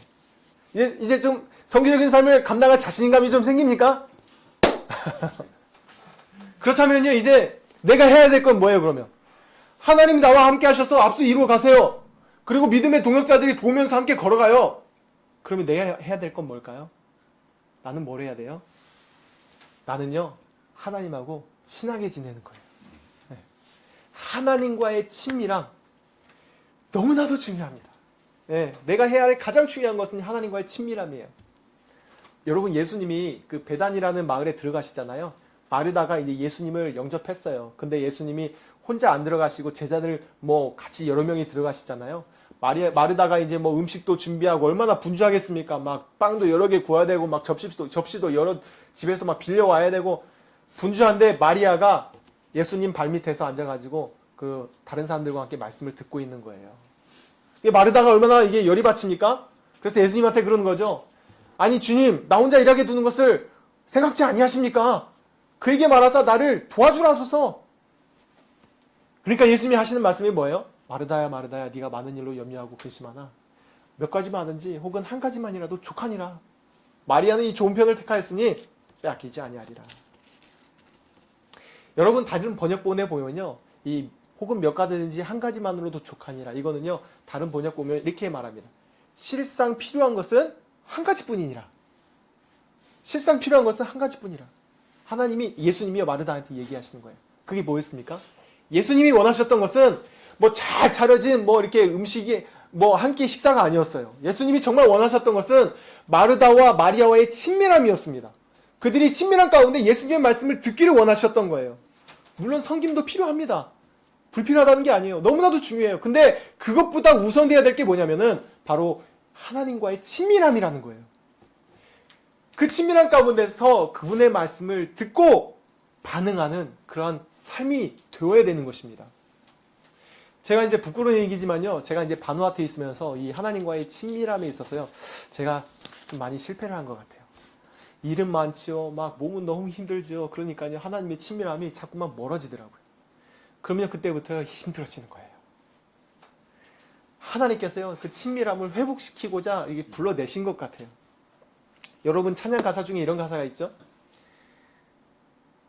이제 좀 선교적인 삶을 감당할 자신감이 좀 생깁니까? 그렇다면요, 이제 내가 해야 될 건 뭐예요, 그러면? 하나님 나와 함께 하셔서 앞서 이루어 가세요. 그리고 믿음의 동역자들이 보면서 함께 걸어가요. 그러면 내가 해야 될 건 뭘까요? 나는 뭘 해야 돼요? 나는요, 하나님하고 친하게 지내는 거예요. 네. 하나님과의 친밀함, 너무나도 중요합니다. 네. 내가 해야 할 가장 중요한 것은 하나님과의 친밀함이에요. 여러분, 예수님이 그 베단이라는 마을에 들어가시잖아요. 마르다가 이제 예수님을 영접했어요. 근데 예수님이 혼자 안 들어가시고 제자들 뭐 같이 여러 명이 들어가시잖아요. 마르다가 이제 뭐 음식도 준비하고 얼마나 분주하겠습니까? 막 빵도 여러 개 구워야 되고 막 접시도 여러 집에서 막 빌려와야 되고 분주한데, 마리아가 예수님 발밑에서 앉아가지고 그 다른 사람들과 함께 말씀을 듣고 있는 거예요. 이게 마르다가 얼마나 이게 열이 받칩니까? 그래서 예수님한테 그러는 거죠. 아니 주님, 나 혼자 일하게 두는 것을 생각지 아니하십니까? 그에게 말하사 나를 도와주라소서. 그러니까 예수님이 하시는 말씀이 뭐예요? 마르다야 마르다야, 네가 많은 일로 염려하고 계시마나 몇 가지만 하든지 혹은 한 가지만이라도 족하니라. 마리아는 이 좋은 편을 택하였으니 빼앗기지 아니하리라. 여러분, 다른 번역본에 보면요, 이 혹은 몇 가지든지 한 가지만으로도 족하니라, 이거는요 다른 번역 보면 이렇게 말합니다. 실상 필요한 것은 한 가지뿐이니라. 실상 필요한 것은 한 가지뿐이라. 하나님이, 예수님이요 마르다한테 얘기하시는 거예요. 그게 뭐였습니까? 예수님이 원하셨던 것은 뭐 잘 차려진 뭐 이렇게 음식이 뭐 한 끼 식사가 아니었어요. 예수님이 정말 원하셨던 것은 마르다와 마리아와의 친밀함이었습니다. 그들이 친밀한 가운데 예수님의 말씀을 듣기를 원하셨던 거예요. 물론 섬김도 필요합니다. 불필요하다는 게 아니에요. 너무나도 중요해요. 근데 그것보다 우선돼야 될 게 뭐냐면은 바로 하나님과의 친밀함이라는 거예요. 그 친밀한 가운데서 그분의 말씀을 듣고 반응하는 그러한 삶이 되어야 되는 것입니다. 제가 이제 부끄러운 얘기지만요, 제가 이제 바누아투에 있으면서 이 하나님과의 친밀함에 있어서요, 제가 좀 많이 실패를 한 것 같아요. 일은 많지요, 막 몸은 너무 힘들죠. 그러니까요, 하나님의 친밀함이 자꾸만 멀어지더라고요. 그러면 그때부터 힘들어지는 거예요. 하나님께서요, 그 친밀함을 회복시키고자 이게 불러내신 것 같아요. 여러분, 찬양 가사 중에 이런 가사가 있죠?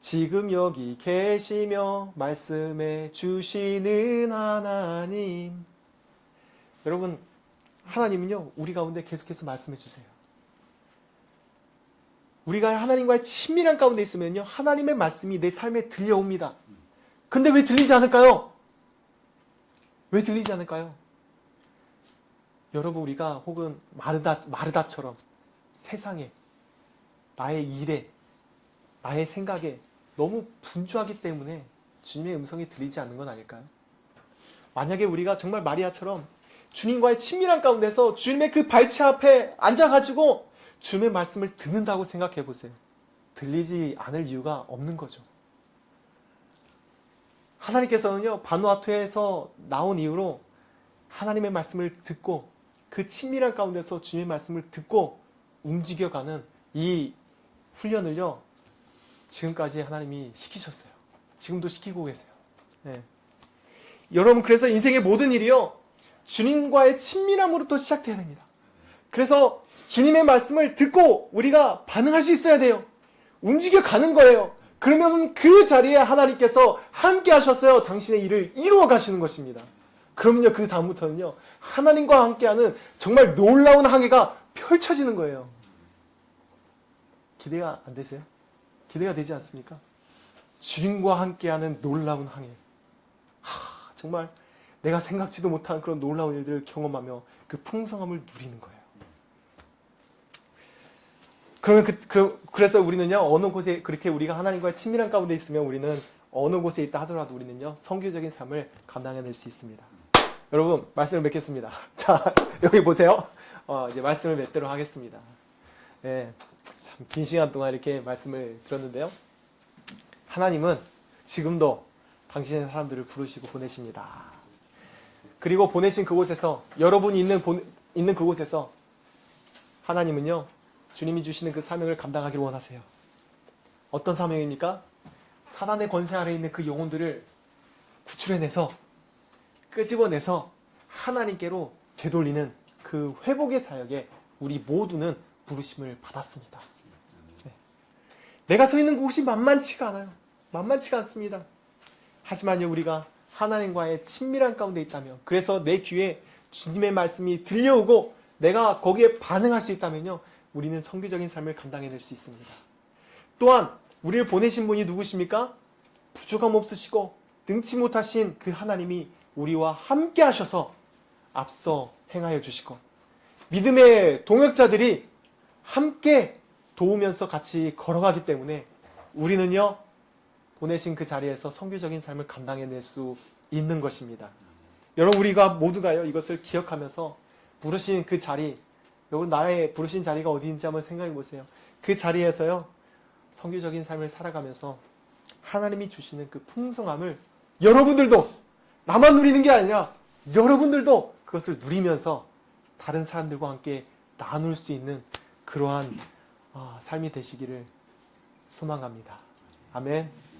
지금 여기 계시며 말씀해 주시는 하나님. 여러분, 하나님은요, 우리 가운데 계속해서 말씀해 주세요. 우리가 하나님과의 친밀한 가운데 있으면요, 하나님의 말씀이 내 삶에 들려옵니다. 근데 왜 들리지 않을까요? 왜 들리지 않을까요? 여러분, 우리가 혹은 마르다처럼 세상에, 나의 일에, 나의 생각에 너무 분주하기 때문에 주님의 음성이 들리지 않는 건 아닐까요? 만약에 우리가 정말 마리아처럼 주님과의 친밀한 가운데서 주님의 그 발치 앞에 앉아가지고 주님의 말씀을 듣는다고 생각해 보세요. 들리지 않을 이유가 없는 거죠. 하나님께서는요, 바누아투에서 나온 이후로 하나님의 말씀을 듣고 그 친밀한 가운데서 주님의 말씀을 듣고 움직여가는 이 훈련을요, 지금까지 하나님이 시키셨어요. 지금도 시키고 계세요. 네. 여러분, 그래서 인생의 모든 일이요, 주님과의 친밀함으로부터 시작돼야 됩니다. 그래서 주님의 말씀을 듣고 우리가 반응할 수 있어야 돼요. 움직여가는 거예요. 그러면 그 자리에 하나님께서 함께 하셨어요. 당신의 일을 이루어 가시는 것입니다. 그러면요, 그 다음부터는요, 하나님과 함께하는 정말 놀라운 항해가 펼쳐지는 거예요. 기대가 안 되세요? 기대가 되지 않습니까? 주님과 함께하는 놀라운 항해. 정말 내가 생각지도 못한 그런 놀라운 일들을 경험하며 그 풍성함을 누리는 거예요. 그러면 그래서 우리는요, 어느 곳에 그렇게 우리가 하나님과의 친밀한 가운데 있으면 우리는 어느 곳에 있다 하더라도 우리는요, 성교적인 삶을 감당해낼 수 있습니다. 여러분, 말씀을 맺겠습니다. 자, 여기 보세요. 이제 말씀을 맺도록 하겠습니다. 예, 참 긴 시간 동안 이렇게 말씀을 들었는데요. 하나님은 지금도 당신의 사람들을 부르시고 보내십니다. 그리고 보내신 그곳에서 여러분이 있는 그곳에서 하나님은요 주님이 주시는 그 사명을 감당하기를 원하세요. 어떤 사명입니까? 사단의 권세 아래 있는 그 영혼들을 구출해내서 끄집어내서 하나님께로 되돌리는 그 회복의 사역에 우리 모두는 부르심을 받았습니다. 네. 내가 서 있는 곳이 만만치가 않아요. 만만치가 않습니다. 하지만요 우리가 하나님과의 친밀한 가운데 있다면, 그래서 내 귀에 주님의 말씀이 들려오고 내가 거기에 반응할 수 있다면요 우리는 선교적인 삶을 감당해낼 수 있습니다. 또한 우리를 보내신 분이 누구십니까? 부족함 없으시고 능치 못하신 그 하나님이 우리와 함께 하셔서 앞서 행하여 주시고 믿음의 동역자들이 함께 도우면서 같이 걸어가기 때문에 우리는요 보내신 그 자리에서 선교적인 삶을 감당해낼 수 있는 것입니다. 여러분 우리가 모두가요 이것을 기억하면서 부르신 그 자리, 여러분 나의 부르신 자리가 어디인지 한번 생각해 보세요. 그 자리에서요 선교적인 삶을 살아가면서 하나님이 주시는 그 풍성함을 여러분들도, 나만 누리는 게 아니라 여러분들도 그것을 누리면서 다른 사람들과 함께 나눌 수 있는 그러한 삶이 되시기를 소망합니다. 아멘.